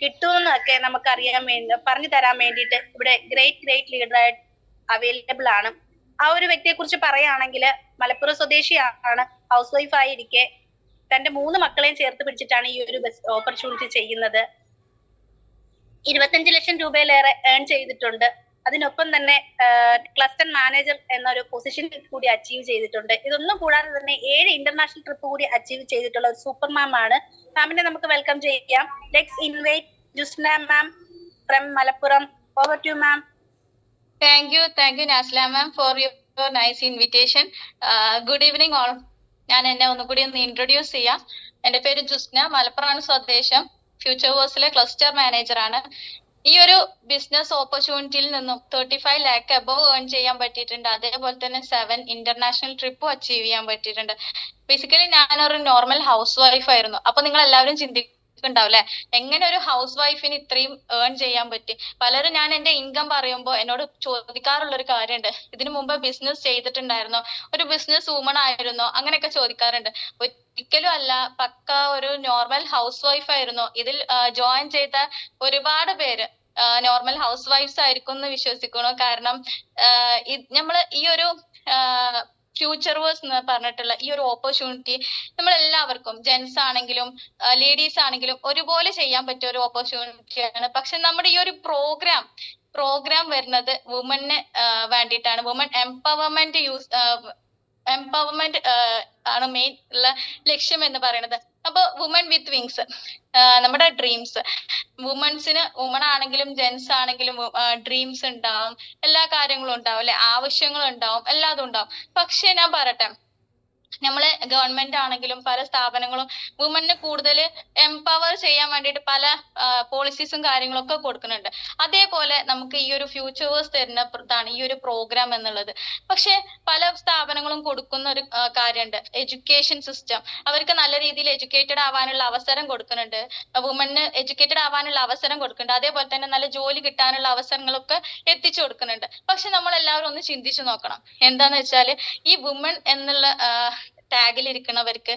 കിട്ടുമെന്നൊക്കെ നമുക്ക് അറിയാൻ വേണ്ടി പറഞ്ഞു തരാൻ വേണ്ടിയിട്ട് ഇവിടെ ഗ്രേറ്റ് ലീഡറായിട്ട് അവൈലബിൾ ആണ്. ആ ഒരു വ്യക്തിയെ കുറിച്ച് പറയുകയാണെങ്കിൽ മലപ്പുറം സ്വദേശിയാണ്, ഹൗസ് വൈഫ് ആയിരിക്കെ തന്റെ 3 മക്കളെയും ചേർത്ത് പിടിച്ചിട്ടാണ് ഈ ഒരു ഓപ്പർച്യൂണിറ്റി ചെയ്യുന്നത്. 25 ലക്ഷം രൂപയിലേറെ ഏൺ ചെയ്തിട്ടുണ്ട്. അതിനൊപ്പം തന്നെ ക്ലസ്റ്റർ മാനേജർ എന്നൊരു പൊസിഷൻ കൂടി അച്ചീവ് ചെയ്തിട്ടുണ്ട്. ഇതൊന്നും കൂടാതെ തന്നെ 7 ഇന്റർനാഷണൽ ട്രിപ്പ് കൂടി അച്ചീവ് ചെയ്തിട്ടുള്ള ഒരു സൂപ്പർ മാം ആണ്. മാമിനെ നമുക്ക് വെൽക്കം ചെയ്യാം. Let's invite Jusna ma'am from Malappuram. Over to ma'am. Thank you Nasla ma'am for your nice invitation. Good evening all. ഞാൻ എന്നെ ഒന്നുകൂടി ഇൻട്രൊഡ്യൂസ് ചെയ്യാം. എന്റെ പേര് ജുസ്ന, മലപ്പുറമാണ് സ്വദേശം. ഫ്യൂച്ചർ വേഴ്സിലെ ക്ലസ്റ്റർ മാനേജർ ആണ്. ഈ ഒരു ബിസിനസ് ഓപ്പർച്യൂണിറ്റിയിൽ നിന്നും 35 lakh അബവ് ഏൺ ചെയ്യാൻ പറ്റിയിട്ടുണ്ട്. അതേപോലെ തന്നെ 7 ഇന്റർനാഷണൽ ട്രിപ്പും അച്ചീവ് ചെയ്യാൻ പറ്റിയിട്ടുണ്ട്. ബേസിക്കലി ഞാനൊരു നോർമൽ ഹൗസ് വൈഫ് ആയിരുന്നു. അപ്പൊ നിങ്ങൾ എല്ലാവരും ചിന്തിക്കും ചോദിക്കുന്നുണ്ടാവും അല്ലെ, എങ്ങനെ ഒരു ഹൗസ് വൈഫിന് ഇത്രയും ഏൺ ചെയ്യാൻ പറ്റി? പലരും ഞാൻ എന്റെ ഇൻകം പറയുമ്പോൾ എന്നോട് ചോദിക്കാറുള്ള ഒരു കാര്യമുണ്ട്, ഇതിനു മുമ്പ് ബിസിനസ് ചെയ്തിട്ടുണ്ടായിരുന്നോ, ഒരു ബിസിനസ് വുമൺ ആയിരുന്നോ, അങ്ങനെയൊക്കെ ചോദിക്കാറുണ്ട്. ഒരിക്കലും അല്ല, പക്ക ഒരു നോർമൽ ഹൗസ് വൈഫ് ആയിരുന്നു. ഇതിൽ ജോയിൻ ചെയ്ത ഒരുപാട് പേര് നോർമൽ ഹൗസ് വൈഫ്സ് ആയിരിക്കും എന്ന് വിശ്വസിക്കുന്നു. കാരണം നമ്മള് ഈ ഒരു ഫ്യൂച്ചർ വേഴ്സ് എന്ന് പറഞ്ഞിട്ടുള്ള ഈ ഒരു ഓപ്പർച്യൂണിറ്റി നമ്മൾ എല്ലാവർക്കും, ജെന്റ്സ് ആണെങ്കിലും ലേഡീസ് ആണെങ്കിലും ഒരുപോലെ ചെയ്യാൻ പറ്റിയ ഒരു ഓപ്പർച്യൂണിറ്റിയാണ്. പക്ഷെ നമ്മുടെ ഈ ഒരു പ്രോഗ്രാം വരുന്നത് വുമന് വേണ്ടിയിട്ടാണ്. വുമൺ എംപവർമെന്റ് ആണ് മെയിൻ ഉള്ള ലക്ഷ്യം എന്ന് പറയുന്നത്. അപ്പൊ വുമൺ വിത്ത് വിങ്സ്, നമ്മുടെ ഡ്രീംസ്, വുമൺ ആണെങ്കിലും ജെന്റ്സ് ആണെങ്കിലും ഡ്രീംസ് ഉണ്ടാവും, എല്ലാ കാര്യങ്ങളും ഉണ്ടാവും അല്ലെ, ആവശ്യങ്ങളും ഉണ്ടാവും, എല്ലാതും ഉണ്ടാവും. പക്ഷെ ഞാൻ പറയട്ടെ, നമ്മളെ ഗവൺമെന്റ് ആണെങ്കിലും പല സ്ഥാപനങ്ങളും വുമനെ കൂടുതൽ എംപവർ ചെയ്യാൻ വേണ്ടിയിട്ട് പല പോളിസീസും കാര്യങ്ങളും ഒക്കെ കൊടുക്കുന്നുണ്ട്. അതേപോലെ നമുക്ക് ഈ ഒരു ഫ്യൂച്ചേഴ്സ് തരുന്നതാണ് ഈ ഒരു പ്രോഗ്രാം എന്നുള്ളത്. പക്ഷെ പല സ്ഥാപനങ്ങളും കൊടുക്കുന്ന ഒരു കാര്യമുണ്ട്, എഡ്യൂക്കേഷൻ സിസ്റ്റം. അവർക്ക് നല്ല രീതിയിൽ എഡ്യൂക്കേറ്റഡ് ആവാനുള്ള അവസരം കൊടുക്കുന്നുണ്ട്, വുമന് എഡ്യൂക്കേറ്റഡ് ആവാനുള്ള അവസരം കൊടുക്കുന്നുണ്ട്. അതേപോലെ തന്നെ നല്ല ജോലി കിട്ടാനുള്ള അവസരങ്ങളൊക്കെ എത്തിച്ചു കൊടുക്കുന്നുണ്ട്. പക്ഷെ നമ്മൾ എല്ലാവരും ഒന്ന് ചിന്തിച്ചു നോക്കണം, എന്താന്ന് വെച്ചാല് ഈ വുമൺ എന്നുള്ള ടാഗിൽ ഇരിക്കുന്നവർക്ക്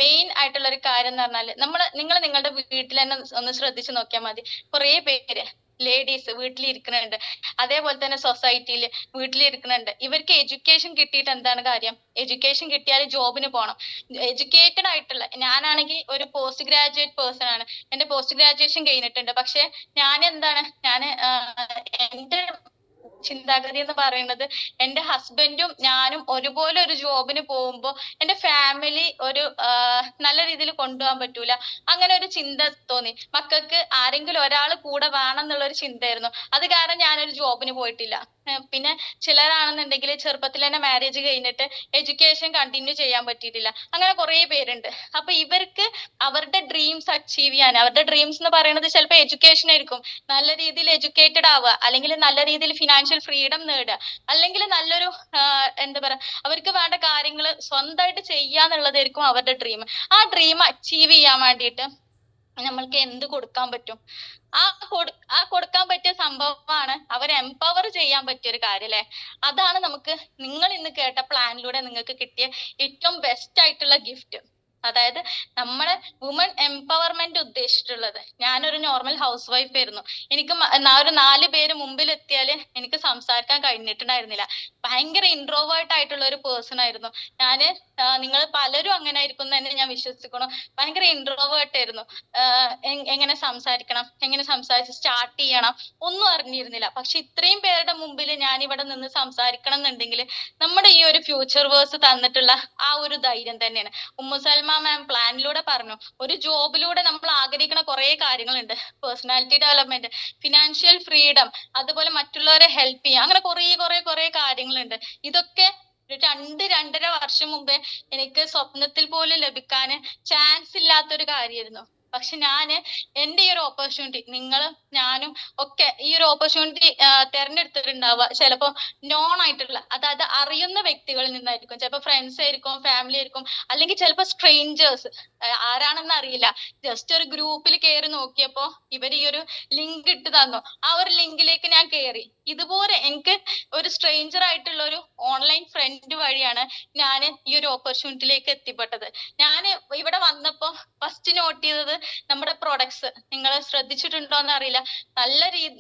മെയിൻ ആയിട്ടുള്ള ഒരു കാര്യം എന്ന് പറഞ്ഞാല് നിങ്ങൾ നിങ്ങളുടെ വീട്ടിൽ തന്നെ ഒന്ന് ശ്രദ്ധിച്ചു നോക്കിയാൽ മതി. കുറെ പേര് ലേഡീസ് വീട്ടിലിരിക്കുന്നുണ്ട്, അതേപോലെ തന്നെ സൊസൈറ്റിയിൽ വീട്ടിലിരിക്കുന്നുണ്ട്. ഇവർക്ക് എഡ്യൂക്കേഷൻ കിട്ടിയിട്ട് എന്താണ് കാര്യം? എഡ്യൂക്കേഷൻ കിട്ടിയാൽ ജോബിന് പോകണം. എഡ്യൂക്കേറ്റഡ് ആയിട്ടുള്ള ഞാനാണെങ്കിൽ ഒരു പോസ്റ്റ് ഗ്രാജുവേറ്റ് പേഴ്സൺ ആണ്, എന്റെ പോസ്റ്റ് ഗ്രാജുവേഷൻ കഴിഞ്ഞിട്ടുണ്ട്. പക്ഷെ ഞാൻ എന്റെ ചിന്താഗതി എന്ന് പറയുന്നത്, എന്റെ ഹസ്ബൻഡും ഞാനും ഒരുപോലെ ഒരു ജോബിന് പോകുമ്പോൾ എന്റെ ഫാമിലി ഒരു നല്ല രീതിയിൽ കൊണ്ടുപോകാൻ പറ്റൂല, അങ്ങനെ ഒരു ചിന്ത തോന്നി. മക്കൾക്ക് ആരെങ്കിലും ഒരാൾ കൂടെ വേണം എന്നുള്ള ഒരു ചിന്തയായിരുന്നു. അത് കാരണം ഞാനൊരു ജോബിന് പോയിട്ടില്ല. പിന്നെ ചിലരാണെന്നുണ്ടെങ്കിൽ ചെറുപ്പത്തിൽ തന്നെ മാരേജ് കഴിഞ്ഞിട്ട് എഡ്യൂക്കേഷൻ കണ്ടിന്യൂ ചെയ്യാൻ പറ്റിയിട്ടില്ല. അങ്ങനെ കുറെ പേരുണ്ട്. അപ്പൊ ഇവർക്ക് അവരുടെ ഡ്രീംസ് അച്ചീവ് ചെയ്യാൻ, അവരുടെ ഡ്രീംസ് എന്ന് പറയുന്നത് ചിലപ്പോൾ എഡ്യൂക്കേഷൻ ആയിരിക്കും. നല്ല രീതിയിൽ എഡ്യൂക്കേറ്റഡ് ആവുക, അല്ലെങ്കിൽ നല്ല രീതിയിൽ ഫിനാൻഷ്യൽ ഫ്രീഡം നേടുക, അല്ലെങ്കിൽ നല്ലൊരു എന്താ പറയാ, അവർക്ക് വേണ്ട കാര്യങ്ങൾ സ്വന്തമായിട്ട് ചെയ്യാന്നുള്ളതായിരിക്കും അവരുടെ ഡ്രീം. ആ ഡ്രീം അച്ചീവ് ചെയ്യാൻ വേണ്ടിയിട്ട് നമ്മൾക്ക് എന്ത് കൊടുക്കാൻ പറ്റും? ആ കൊടുക്കാൻ പറ്റിയ സംഭവമാണ് അവരെ എംപവർ ചെയ്യാൻ പറ്റിയ ഒരു കാര്യം അല്ലെ. അതാണ് നമുക്ക് നിങ്ങൾ ഇന്ന് കേട്ട പ്ലാനിലൂടെ നിങ്ങൾക്ക് കിട്ടിയ ഏറ്റവും ബെസ്റ്റ് ആയിട്ടുള്ള ഗിഫ്റ്റ്. അതായത് നമ്മളെ വുമൺ എംപവർമെന്റ് ഉദ്ദേശിച്ചിട്ടുള്ളത്. ഞാനൊരു നോർമൽ ഹൗസ് വൈഫ് ആയിരുന്നു. എനിക്ക് ഒരു 4 പേര് മുമ്പിൽ എത്തിയാല് എനിക്ക് സംസാരിക്കാൻ കഴിഞ്ഞിട്ടുണ്ടായിരുന്നില്ല. ഭയങ്കര ഇൻട്രോവേർട്ട് ആയിട്ടുള്ള ഒരു പേഴ്സൺ ആയിരുന്നു ഞാന്. നിങ്ങൾ പലരും അങ്ങനെ ആയിരിക്കും തന്നെ ഞാൻ വിശ്വസിക്കണം. ഭയങ്കര ഇൻട്രോവേർട്ട് ആയിരുന്നു. എങ്ങനെ സംസാരിക്കണം, എങ്ങനെ സംസാരിച്ച് സ്റ്റാർട്ട് ചെയ്യണം ഒന്നും അറിഞ്ഞിരുന്നില്ല. പക്ഷെ ഇത്രയും പേരുടെ മുമ്പിൽ ഞാൻ ഇവിടെ നിന്ന് സംസാരിക്കണം എന്നുണ്ടെങ്കിൽ നമ്മുടെ ഈ ഒരു ഫ്യൂച്ചർ വേഴ്സ് തന്നിട്ടുള്ള ആ ഒരു ധൈര്യം തന്നെയാണ്. ഉമ്മുസൽമ മാം പ്ലാനിലൂടെ പറഞ്ഞു, ഒരു ജോബിലൂടെ നമ്മൾ ആഗ്രഹിക്കുന്ന കുറെ കാര്യങ്ങളുണ്ട്. പേഴ്സണാലിറ്റി ഡെവലപ്മെന്റ്, ഫിനാൻഷ്യൽ ഫ്രീഡം, അതുപോലെ മറ്റുള്ളവരെ ഹെൽപ്പ് ചെയ്യുക, അങ്ങനെ കുറെ കാര്യങ്ങളുണ്ട്. ഇതൊക്കെ 2-2.5 വർഷം മുമ്പേ എനിക്ക് സ്വപ്നത്തിൽ പോലും ലഭിക്കാൻ ചാൻസ് ഇല്ലാത്തൊരു കാര്യമായിരുന്നു. പക്ഷെ ഞാന് എന്റെ ഈ ഒരു ഓപ്പർച്യൂണിറ്റി, നിങ്ങളും ഞാനും ഒക്കെ ഈ ഒരു ഓപ്പർച്യൂണിറ്റി തെരഞ്ഞെടുത്തിട്ടുണ്ടാവുക ചിലപ്പോ നോൺ ആയിട്ടുള്ള, അതായത് അറിയുന്ന വ്യക്തികളിൽ നിന്നായിരിക്കും. ചിലപ്പോ ഫ്രണ്ട്സ് ആയിരിക്കും, ഫാമിലി ആയിരിക്കും, അല്ലെങ്കിൽ ചിലപ്പോ സ്ട്രേഞ്ചേഴ്സ്, ആരാണെന്ന് അറിയില്ല. ജസ്റ്റ് ഒരു ഗ്രൂപ്പിൽ കയറി നോക്കിയപ്പോ ഇവർ ഈ ഒരു ലിങ്ക് ഇട്ട് തന്നു. ആ ഒരു ലിങ്കിലേക്ക് ഞാൻ കയറി. ഇതുപോലെ എനിക്ക് ഒരു സ്ട്രേഞ്ചർ ആയിട്ടുള്ള ഒരു ഓൺലൈൻ ഫ്രണ്ട് വഴിയാണ് ഞാൻ ഈ ഒരു ഓപ്പർച്യൂണിറ്റിയിലേക്ക് എത്തിപ്പെട്ടത്. ഞാൻ ഇവിടെ വന്നപ്പോ ഫസ്റ്റ് നോട്ട് ചെയ്തത് നമ്മുടെ പ്രൊഡക്ട്സ്. നിങ്ങൾ ശ്രദ്ധിച്ചിട്ടുണ്ടോ എന്ന് അറിയില്ല,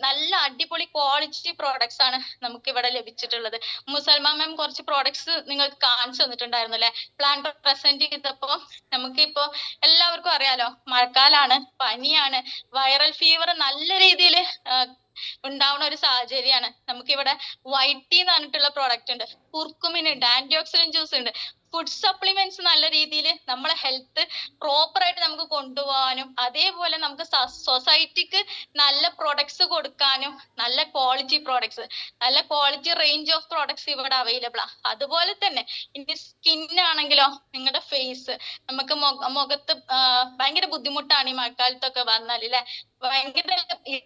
നല്ല അടിപൊളി ക്വാളിറ്റി പ്രോഡക്ട്സ് ആണ് നമുക്ക് ഇവിടെ ലഭിച്ചിട്ടുള്ളത്. മുസൽമാ മാം കുറച്ച് പ്രോഡക്ട്സ് നിങ്ങൾക്ക് കാണിച്ചു തന്നിട്ടുണ്ടായിരുന്നു അല്ലെ, പ്ലാൻ പ്രസന്റ് ചെയ്തപ്പോ. നമുക്കിപ്പോ എല്ലാവർക്കും അറിയാലോ, മഴക്കാലാണ്, പനിയാണ്, വൈറൽ ഫീവർ നല്ല രീതിയിൽ ഉണ്ടാവുന്ന ഒരു സാഹചര്യമാണ്. നമുക്കിവിടെ വൈറ്റ് ടീ എന്ന് പറഞ്ഞിട്ടുള്ള പ്രോഡക്റ്റ് ഉണ്ട്, കുർക്കുമിൻ ഉണ്ട്, ആന്റി ഓക്സിഡന്റ് ജ്യൂസ് ഉണ്ട്. ഫുഡ് സപ്ലിമെന്റ്സ് നല്ല രീതിയിൽ നമ്മളെ ഹെൽത്ത് പ്രോപ്പർ ആയിട്ട് നമുക്ക് കൊണ്ടുപോകാനും, അതേപോലെ നമുക്ക് സൊസൈറ്റിക്ക് നല്ല പ്രൊഡക്ട്സ് കൊടുക്കാനും, നല്ല ക്വാളിറ്റി പ്രോഡക്ട്സ്, നല്ല ക്വാളിറ്റി റേഞ്ച് ഓഫ് പ്രോഡക്ട്സ് ഇവിടെ അവൈലബിൾ ആ. അതുപോലെ തന്നെ ഇനി സ്കിന്നാണെങ്കിലോ, നിങ്ങളുടെ ഫേസ്, നമുക്ക് മുഖത്ത് ഭയങ്കര ബുദ്ധിമുട്ടാണ് ഈ മഴക്കാലത്തൊക്കെ വന്നാൽ അല്ലെ, ഭയങ്കര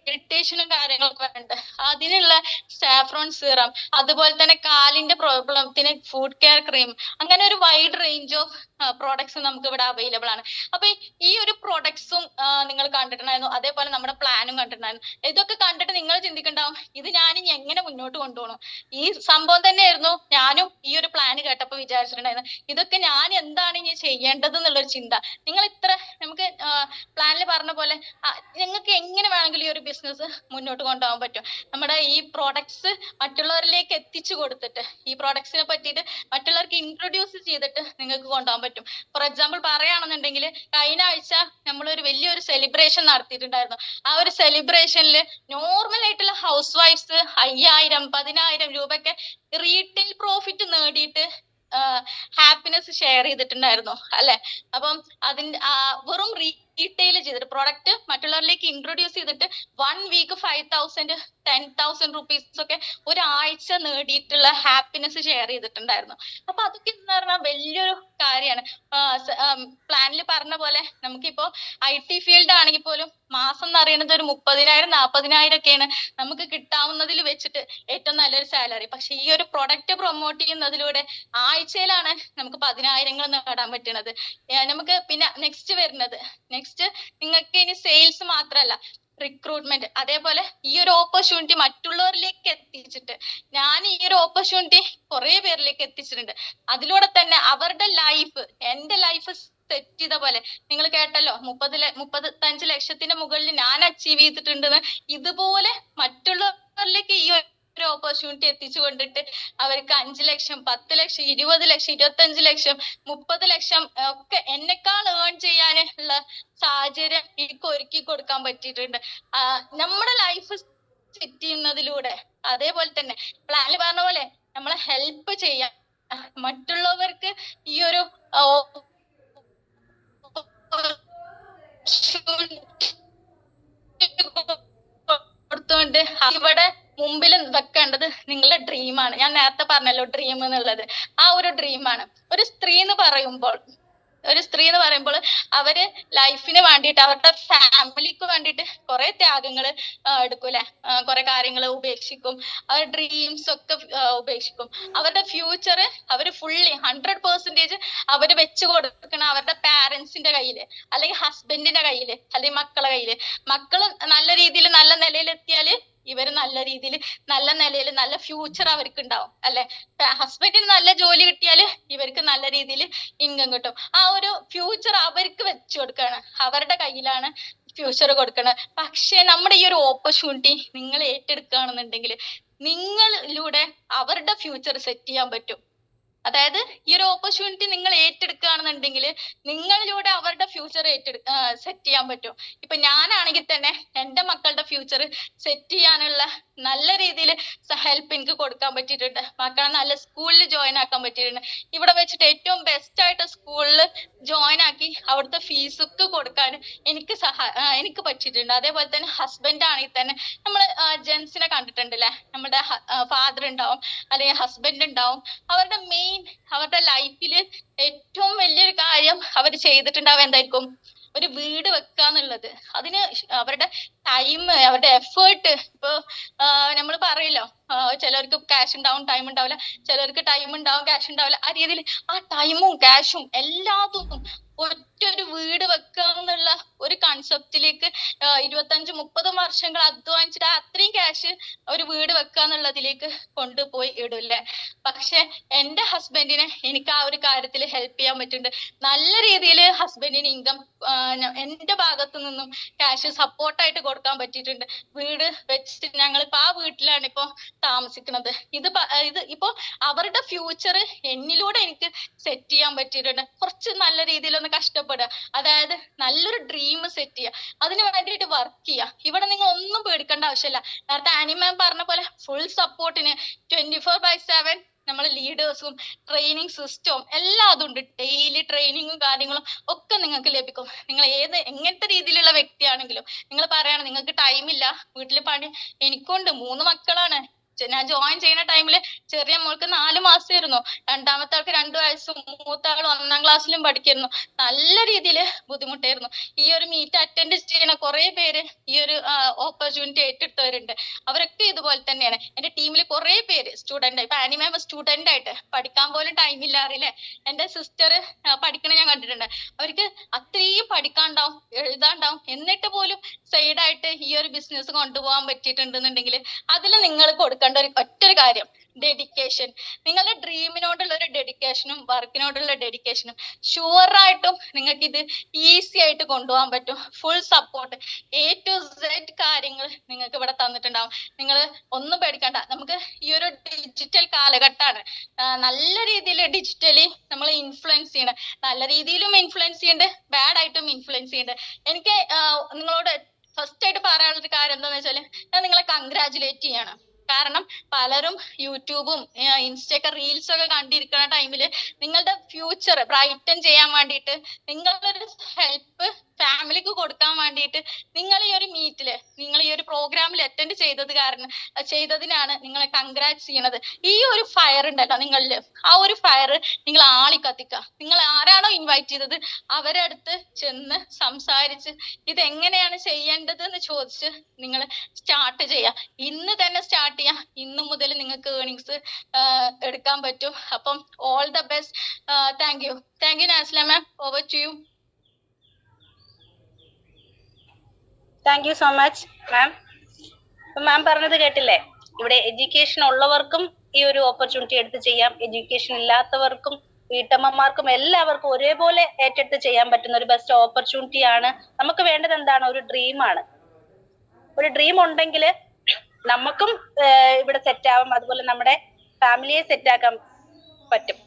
ഇറിറ്റേഷനും കാര്യങ്ങളൊക്കെ വരുന്നുണ്ട്. അതിനുള്ള സാഫ്രോൺ സീറം, അതുപോലെ തന്നെ കാലിന്റെ പ്രോബ്ലത്തിന് ഫുഡ് കെയർ ക്രീം, അങ്ങനെ ഒരു വൈഡ് റേഞ്ച് ഓഫ് പ്രോഡക്ട്സ് നമുക്ക് ഇവിടെ അവൈലബിൾ ആണ്. അപ്പൊ ഈ ഒരു പ്രോഡക്ട്സും നിങ്ങൾ കണ്ടിട്ടുണ്ടായിരുന്നു, അതേപോലെ നമ്മുടെ പ്ലാനും കണ്ടിട്ടുണ്ടായിരുന്നു. ഇതൊക്കെ കണ്ടിട്ട് നിങ്ങൾ ചിന്തിക്കണ്ടാവും, ഇത് ഞാൻ ഇനി എങ്ങനെ മുന്നോട്ട് കൊണ്ടുപോകണം. ഈ സംഭവം തന്നെയായിരുന്നു ഞാനും ഈ ഒരു പ്ലാൻ കേട്ടപ്പോ വിചാരിച്ചിട്ടുണ്ടായിരുന്നു. ഇതൊക്കെ ഞാൻ എന്താണ് ഇനി ചെയ്യേണ്ടത് എന്നുള്ളൊരു ചിന്ത. നിങ്ങൾ ഇത്ര നമുക്ക് പ്ലാനിൽ പറഞ്ഞ പോലെ നിങ്ങൾക്ക് എങ്ങനെ വേണമെങ്കിലും ഈ ഒരു ബിസിനസ് മുന്നോട്ട് കൊണ്ടുപോകാൻ പറ്റും. നമ്മുടെ ഈ പ്രോഡക്ട്സ് മറ്റുള്ളവരിലേക്ക് എത്തിച്ചു കൊടുത്തിട്ട്, ഈ പ്രോഡക്ട്സിനെ പറ്റിയിട്ട് മറ്റുള്ളവർക്ക് ഇൻട്രൊഡ്യൂസ് ചെയ്തിട്ട് നിങ്ങൾക്ക് കൊണ്ടുപോകാൻ പറ്റും. ഫോർ എക്സാമ്പിൾ പറയുകയാണെന്നുണ്ടെങ്കിൽ, കഴിഞ്ഞ ആഴ്ച നമ്മളൊരു വലിയൊരു സെലിബ്രേഷൻ നടത്തിയിട്ടുണ്ടായിരുന്നു. ആ ഒരു സെലിബ്രേഷനിൽ നോർമൽ ആയിട്ടുള്ള ഹൗസ് വൈഫ്സ് 5000 10,000 രൂപയൊക്കെ റീറ്റെയിൽ പ്രോഫിറ്റ് നേടിയിട്ട് ഹാപ്പിനെസ് ഷെയർ ചെയ്തിട്ടുണ്ടായിരുന്നു അല്ലെ. അപ്പം അതിന്റെ വെറും റീറ്റെയിൽ ചെയ്തിട്ട് പ്രൊഡക്റ്റ് മറ്റുള്ളവരിലേക്ക് ഇൻട്രൊഡ്യൂസ് ചെയ്തിട്ട് 1 വീക്ക് 5,000 10,000 റുപ്പീസ് ഒക്കെ ഒരാഴ്ച നേടിയിട്ടുള്ള ഹാപ്പിനെസ് ഷെയർ ചെയ്തിട്ടുണ്ടായിരുന്നു. അപ്പൊ അതൊക്കെ എന്ന് പറഞ്ഞാൽ വലിയൊരു കാര്യമാണ്. പ്ലാനിൽ പറഞ്ഞ പോലെ നമുക്കിപ്പോ IT ഫീൽഡ് ആണെങ്കിൽ പോലും മാസം എന്ന് പറയുന്നത് ഒരു 30,000 40,000 ഒക്കെയാണ് നമുക്ക് കിട്ടാവുന്നതിൽ വെച്ചിട്ട് ഏറ്റവും നല്ലൊരു സാലറി. പക്ഷെ ഈ ഒരു പ്രൊഡക്റ്റ് പ്രൊമോട്ട് ചെയ്യുന്നതിലൂടെ ആഴ്ചയിലാണ് നമുക്ക് 10,000 നേടാൻ പറ്റുന്നത്. നമുക്ക് പിന്നെ നെക്സ്റ്റ് വരുന്നത്, നെക്സ്റ്റ് നിങ്ങൾക്ക് ഇനി സെയിൽസ് മാത്രമല്ല, റിക്രൂട്ട്മെന്റ്. അതേപോലെ ഈ ഒരു ഓപ്പർച്യൂണിറ്റി മറ്റുള്ളവരിലേക്ക് എത്തിച്ചിട്ട്, ഞാൻ ഈ ഒരു ഓപ്പർച്യൂണിറ്റി കുറെ പേരിലേക്ക് എത്തിച്ചിട്ടുണ്ട്. അതിലൂടെ തന്നെ അവരുടെ ലൈഫ്, എന്റെ ലൈഫ് സെറ്റ് ചെയ്ത പോലെ, നിങ്ങൾ കേട്ടല്ലോ 35 ലക്ഷത്തിന്റെ മുകളിൽ ഞാൻ അച്ചീവ് ചെയ്തിട്ടുണ്ടെന്ന്. ഇതുപോലെ മറ്റുള്ളവരിലേക്ക് ഈ ഒരു ഓപ്പർച്യൂണിറ്റി എത്തിച്ചു കൊണ്ടിട്ട് അവർക്ക് 5 ലക്ഷം 10 ലക്ഷം 20 ലക്ഷം 25 ലക്ഷം 30 ലക്ഷം ഒക്കെ എന്നെക്കാൾ ഏൺ ചെയ്യാനുള്ള സാഹചര്യം എനിക്ക് ഒരുക്കി കൊടുക്കാൻ പറ്റിയിട്ടുണ്ട് നമ്മുടെ ലൈഫ് സെറ്റ് ചെയ്യുന്നതിലൂടെ. അതേപോലെ തന്നെ പ്ലാനിൽ പറഞ്ഞ പോലെ നമ്മളെ ഹെൽപ്പ് ചെയ്യാൻ, മറ്റുള്ളവർക്ക് ഈ ഒരു കൊടുത്തുകൊണ്ട് ഇവിടെ മുമ്പിൽ വെക്കേണ്ടത് നിങ്ങളുടെ ഡ്രീമാണ്. ഞാൻ നേരത്തെ പറഞ്ഞല്ലോ ഡ്രീം എന്നുള്ളത്. ആ ഒരു ഡ്രീമാണ്. ഒരു സ്ത്രീ എന്ന് പറയുമ്പോൾ അവര് ലൈഫിന് വേണ്ടിയിട്ട്, അവരുടെ ഫാമിലിക്ക് വേണ്ടിയിട്ട് കുറെ ത്യാഗങ്ങൾ എടുക്കൂലെ, കുറെ കാര്യങ്ങൾ ഉപേക്ഷിക്കും, അവരുടെ ഡ്രീംസ് ഒക്കെ ഉപേക്ഷിക്കും. അവരുടെ ഫ്യൂച്ചർ അവര് ഫുള്ളി 100% അവര് വെച്ചു കൊടുക്കണം അവരുടെ പാരന്റ്സിന്റെ കയ്യില്, അല്ലെങ്കിൽ ഹസ്ബൻഡിന്റെ കയ്യില്, അല്ലെങ്കിൽ മക്കളെ കയ്യില്. മക്കള് നല്ല രീതിയിൽ നല്ല നിലയിൽ എത്തിയാല് ഇവര് നല്ല രീതിയിൽ നല്ല നിലയിൽ നല്ല ഫ്യൂച്ചർ അവർക്ക് ഉണ്ടാവും അല്ലെ. ഹസ്ബൻഡിന് നല്ല ജോലി കിട്ടിയാല് ഇവർക്ക് നല്ല രീതിയിൽ ഇൻകം കിട്ടും. ആ ഒരു ഫ്യൂച്ചർ അവർക്ക് വെച്ചു കൊടുക്കാണ്, അവരുടെ കയ്യിലാണ് ഫ്യൂച്ചർ കൊടുക്കണം. പക്ഷെ നമ്മുടെ ഈ ഒരു ഓപ്പർച്യൂണിറ്റി നിങ്ങൾ ഏറ്റെടുക്കുകയാണെന്നുണ്ടെങ്കിൽ നിങ്ങളിലൂടെ അവരുടെ ഫ്യൂച്ചർ സെറ്റ് ചെയ്യാൻ പറ്റും. അതായത് ഈ ഒരു ഓപ്പർച്യൂണിറ്റി നിങ്ങൾ ഏറ്റെടുക്കുകയാണെന്നുണ്ടെങ്കിൽ നിങ്ങളിലൂടെ അവരുടെ ഫ്യൂച്ചർ സെറ്റ് ചെയ്യാൻ പറ്റും. ഇപ്പൊ ഞാനാണെങ്കിൽ തന്നെ എന്റെ മക്കളുടെ ഫ്യൂച്ചർ സെറ്റ് ചെയ്യാനുള്ള നല്ല രീതിയിൽ ഹെൽപ്പ് എനിക്ക് കൊടുക്കാൻ പറ്റിയിട്ടുണ്ട്. മക്കളെ നല്ല സ്കൂളിൽ ജോയിൻ ആക്കാൻ പറ്റിയിട്ടുണ്ട്. ഇവിടെ വെച്ചിട്ട് ഏറ്റവും ബെസ്റ്റ് ആയിട്ട് സ്കൂളിൽ ജോയിൻ ആക്കി അവിടുത്തെ ഫീസൊക്കെ കൊടുക്കാൻ എനിക്ക് പറ്റിയിട്ടുണ്ട്. അതേപോലെ തന്നെ ഹസ്ബൻഡ് ആണെങ്കിൽ തന്നെ നമ്മള് ജെൻസിനെ കണ്ടിട്ടുണ്ടല്ലേ, നമ്മുടെ ഫാദർ ഉണ്ടാവും അല്ലെങ്കിൽ ഹസ്ബൻഡ് ഉണ്ടാവും. അവരുടെ ലൈഫിൽ ഏറ്റവും വലിയൊരു കാര്യം അവർ ചെയ്തിട്ടുണ്ടാവും എന്തായിരിക്കും? ഒരു വീട് വെക്കാന്നുള്ളത്. അതിന് അവരുടെ ടൈം, അവരുടെ എഫേർട്ട്. ഇപ്പൊ നമ്മൾ പറയല്ലോ, ചിലർക്ക് ക്യാഷ് ഉണ്ടാവും ടൈം ഉണ്ടാവില്ല, ചിലർക്ക് ടൈം ഉണ്ടാവും ക്യാഷ് ഉണ്ടാവില്ല. ആ രീതിയിൽ ആ ടൈമും ക്യാഷും എല്ലാതും ഒറ്റൊരു വീട് വെക്കുക എന്നുള്ള ഒരു കൺസെപ്റ്റിലേക്ക് 25-30 വർഷങ്ങൾ അധ്വാനിച്ചിട്ട് അത്രയും ക്യാഷ് ഒരു വീട് വെക്കുക എന്നുള്ളതിലേക്ക് കൊണ്ടുപോയി ഇടൂല്ലേ. പക്ഷെ എന്റെ ഹസ്ബൻഡിനെ എനിക്ക് ആ ഒരു കാര്യത്തിൽ ഹെൽപ്പ് ചെയ്യാൻ പറ്റുന്നുണ്ട്. നല്ല രീതിയിൽ ഹസ്ബൻഡിന് ഇൻകം എന്റെ ഭാഗത്തു നിന്നും ക്യാഷ് സപ്പോർട്ടായിട്ട് കൊടുക്കാൻ പറ്റിയിട്ടുണ്ട്. വീട് വെച്ചിട്ട് ഞങ്ങളിപ്പോ ആ വീട്ടിലാണ് ഇപ്പൊ താമസിക്കുന്നത്. ഇത് ഇപ്പൊ അവരുടെ ഫ്യൂച്ചർ എന്നിലൂടെ എനിക്ക് സെറ്റ് ചെയ്യാൻ പറ്റിയിട്ടുണ്ട്. കുറച്ച് നല്ല രീതിയിൽ ഒന്ന് കഷ്ടപ്പെടുക, അതായത് നല്ലൊരു ഡ്രീം സെറ്റ് ചെയ്യുക, അതിന് വേണ്ടിയിട്ട് വർക്ക് ചെയ്യുക. ഇവിടെ നിങ്ങൾ ഒന്നും പേടിക്കേണ്ട ആവശ്യമില്ല. നേരത്തെ ആനി മാം പറഞ്ഞ പോലെ ഫുൾ സപ്പോർട്ടിന് 24/7 നമ്മൾ ലീഡേഴ്സും ട്രെയിനിങ് സിസ്റ്റവും എല്ലാം അതുണ്ട്. ഡെയിലി ട്രെയിനിങ്ങും കാര്യങ്ങളും ഒക്കെ നിങ്ങൾക്ക് ലഭിക്കും. നിങ്ങൾ എങ്ങനത്തെ രീതിയിലുള്ള വ്യക്തിയാണെങ്കിലും നിങ്ങൾ പറയണം നിങ്ങൾക്ക് ടൈമില്ല, വീട്ടിൽ പണി എനിക്കുണ്ട്, 3 മക്കളാണ്, ഞാൻ ജോയിൻ ചെയ്യുന്ന ടൈമില് ചെറിയ മോൾക്ക് 4 മാസമായിരുന്നു, രണ്ടാമത്തെ ആൾക്ക് 2 വയസ്സും, മൂത്ത ആൾ 1ാം ക്ലാസ്സിലും പഠിക്കുന്നു. നല്ല രീതിയിൽ ബുദ്ധിമുട്ടായിരുന്നു. ഈ ഒരു മീറ്റ് അറ്റൻഡ് ചെയ്യുന്ന കുറെ പേര് ഈ ഒരു ഓപ്പർച്യൂണിറ്റി ഏറ്റെടുത്തവരുണ്ട്. അവരൊക്കെ ഇതുപോലെ തന്നെയാണ്. എന്റെ ടീമിൽ കുറെ പേര് സ്റ്റുഡന്റ്, ഇപ്പൊ ആനി മാം സ്റ്റുഡന്റ് ആയിട്ട് പഠിക്കാൻ പോലും ടൈമില്ല അറിയില്ലേ. എന്റെ സിസ്റ്റർ പഠിക്കണ ഞാൻ കണ്ടിട്ടുണ്ട്. അവർക്ക് അത്രയും പഠിക്കാണ്ടാവും, എഴുതാണ്ടാവും, എന്നിട്ട് പോലും സൈഡായിട്ട് ഈ ഒരു ബിസിനസ് കൊണ്ടുപോകാൻ പറ്റിയിട്ടുണ്ടെന്നുണ്ടെങ്കിൽ അതിൽ നിങ്ങൾ കൊടുക്കേണ്ട ഒറ്റൊരു കാര്യം ഡെഡിക്കേഷൻ. നിങ്ങളുടെ ഡ്രീമിനോടുള്ള ഒരു ഡെഡിക്കേഷനും വർക്കിനോടുള്ള ഡെഡിക്കേഷനും ഷുവറായിട്ടും നിങ്ങൾക്ക് ഇത് ഈസി ആയിട്ട് കൊണ്ടുപോകാൻ പറ്റും. Full support A to Z കാര്യങ്ങൾ നിങ്ങൾക്ക് ഇവിടെ തന്നിട്ടുണ്ടാവും. നിങ്ങൾ ഒന്നും പേടിക്കണ്ട. നമുക്ക് ഈ ഒരു ഡിജിറ്റൽ കാലഘട്ടമാണ്. നല്ല രീതിയിൽ ഡിജിറ്റലി നമ്മൾ ഇൻഫ്ലുവൻസ് ചെയ്യണം. നല്ല രീതിയിലും ഇൻഫ്ലുവൻസ് ചെയ്യുന്നുണ്ട്, ബാഡ് ആയിട്ടും ഇൻഫ്ലുവൻസ് ചെയ്യുന്നുണ്ട്. എനിക്ക് നിങ്ങളോട് ഫസ്റ്റ് ആയിട്ട് പറയാനുള്ള ഒരു കാര്യം എന്താന്ന് വെച്ചാല്, ഞാൻ നിങ്ങളെ കൺഗ്രാജുലേറ്റ് ചെയ്യണം. കാരണം പലരും യൂട്യൂബും ഇൻസ്റ്റയൊക്കെ റീൽസ് ഒക്കെ കണ്ടിരിക്കുന്ന ടൈമില് നിങ്ങളുടെ ഫ്യൂച്ചർ ബ്രൈറ്റൻ ചെയ്യാൻ വേണ്ടിയിട്ട്, നിങ്ങളൊരു ഹെൽപ്പ് ഫാമിലിക്ക് കൊടുക്കാൻ വേണ്ടിയിട്ട് നിങ്ങൾ ഈ ഒരു മീറ്റില്, നിങ്ങൾ ഈ ഒരു പ്രോഗ്രാമിൽ അറ്റൻഡ് ചെയ്തതിനാണ് നിങ്ങളെ കൺഗ്രാറ്റ്സ് ചെയ്യണത്. ഈ ഒരു ഫയർ ഉണ്ടല്ലോ നിങ്ങളില്, ആ ഒരു ഫയർ നിങ്ങൾ ആളി കത്തിക്കുക. നിങ്ങൾ ആരാണോ ഇൻവൈറ്റ് ചെയ്തത് അവരുടെ അടുത്ത് ചെന്ന് സംസാരിച്ച് ഇതെങ്ങനെയാണ് ചെയ്യേണ്ടത് എന്ന് ചോദിച്ച് നിങ്ങൾ സ്റ്റാർട്ട് ചെയ്യുക. ഇന്ന് തന്നെ സ്റ്റാർട്ട് ചെയ്യാം. ഇന്ന് മുതൽ നിങ്ങൾക്ക് ഏർണിങ്സ് എടുക്കാൻ പറ്റും. അപ്പം all the best. Thank you Nasla ma'am. Over to you. Thank you so much ma'am. Ma'am പറഞ്ഞത് കേട്ടില്ലേ? ഇവിടെ എഡ്യൂക്കേഷൻ ഉള്ളവർക്കും ഈ ഒരു ഓപ്പർച്യൂണിറ്റി എടുത്ത് ചെയ്യാം, എഡ്യൂക്കേഷൻ ഇല്ലാത്തവർക്കും വീട്ടമ്മമാർക്കും എല്ലാവർക്കും ഒരേപോലെ ഏറ്റെടുത്ത് ചെയ്യാൻ പറ്റുന്ന ഒരു ബെസ്റ്റ് ഓപ്പർച്യൂണിറ്റി ആണ്. നമുക്ക് വേണ്ടത് എന്താണ്? ഒരു ഡ്രീമാണ്. ഒരു ഡ്രീം ഉണ്ടെങ്കിൽ നമുക്കും ഇവിടെ സെറ്റ് ആവും, അതുപോലെ നമ്മുടെ ഫാമിലിയെ സെറ്റ് ആക്കാൻ പറ്റും.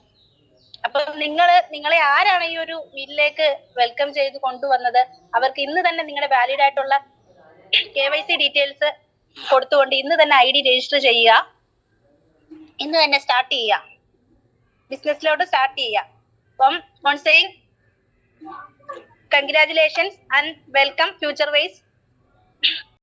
അപ്പൊ നിങ്ങളെ ആരാണ് ഈ ഒരു വീട്ടിലേക്ക് വെൽക്കം ചെയ്ത് കൊണ്ടുവന്നത്, അവർക്ക് ഇന്ന് തന്നെ നിങ്ങളുടെ വാലിഡ് ആയിട്ടുള്ള KYC ഡീറ്റെയിൽസ് കൊടുത്തുകൊണ്ട് ഇന്ന് തന്നെ ID രജിസ്റ്റർ ചെയ്യുക. ഇന്ന് തന്നെ സ്റ്റാർട്ട് ചെയ്യുക, ബിസിനസ്സിലോട്ട് സ്റ്റാർട്ട് ചെയ്യുക. അപ്പം on saying congratulations and welcome future vice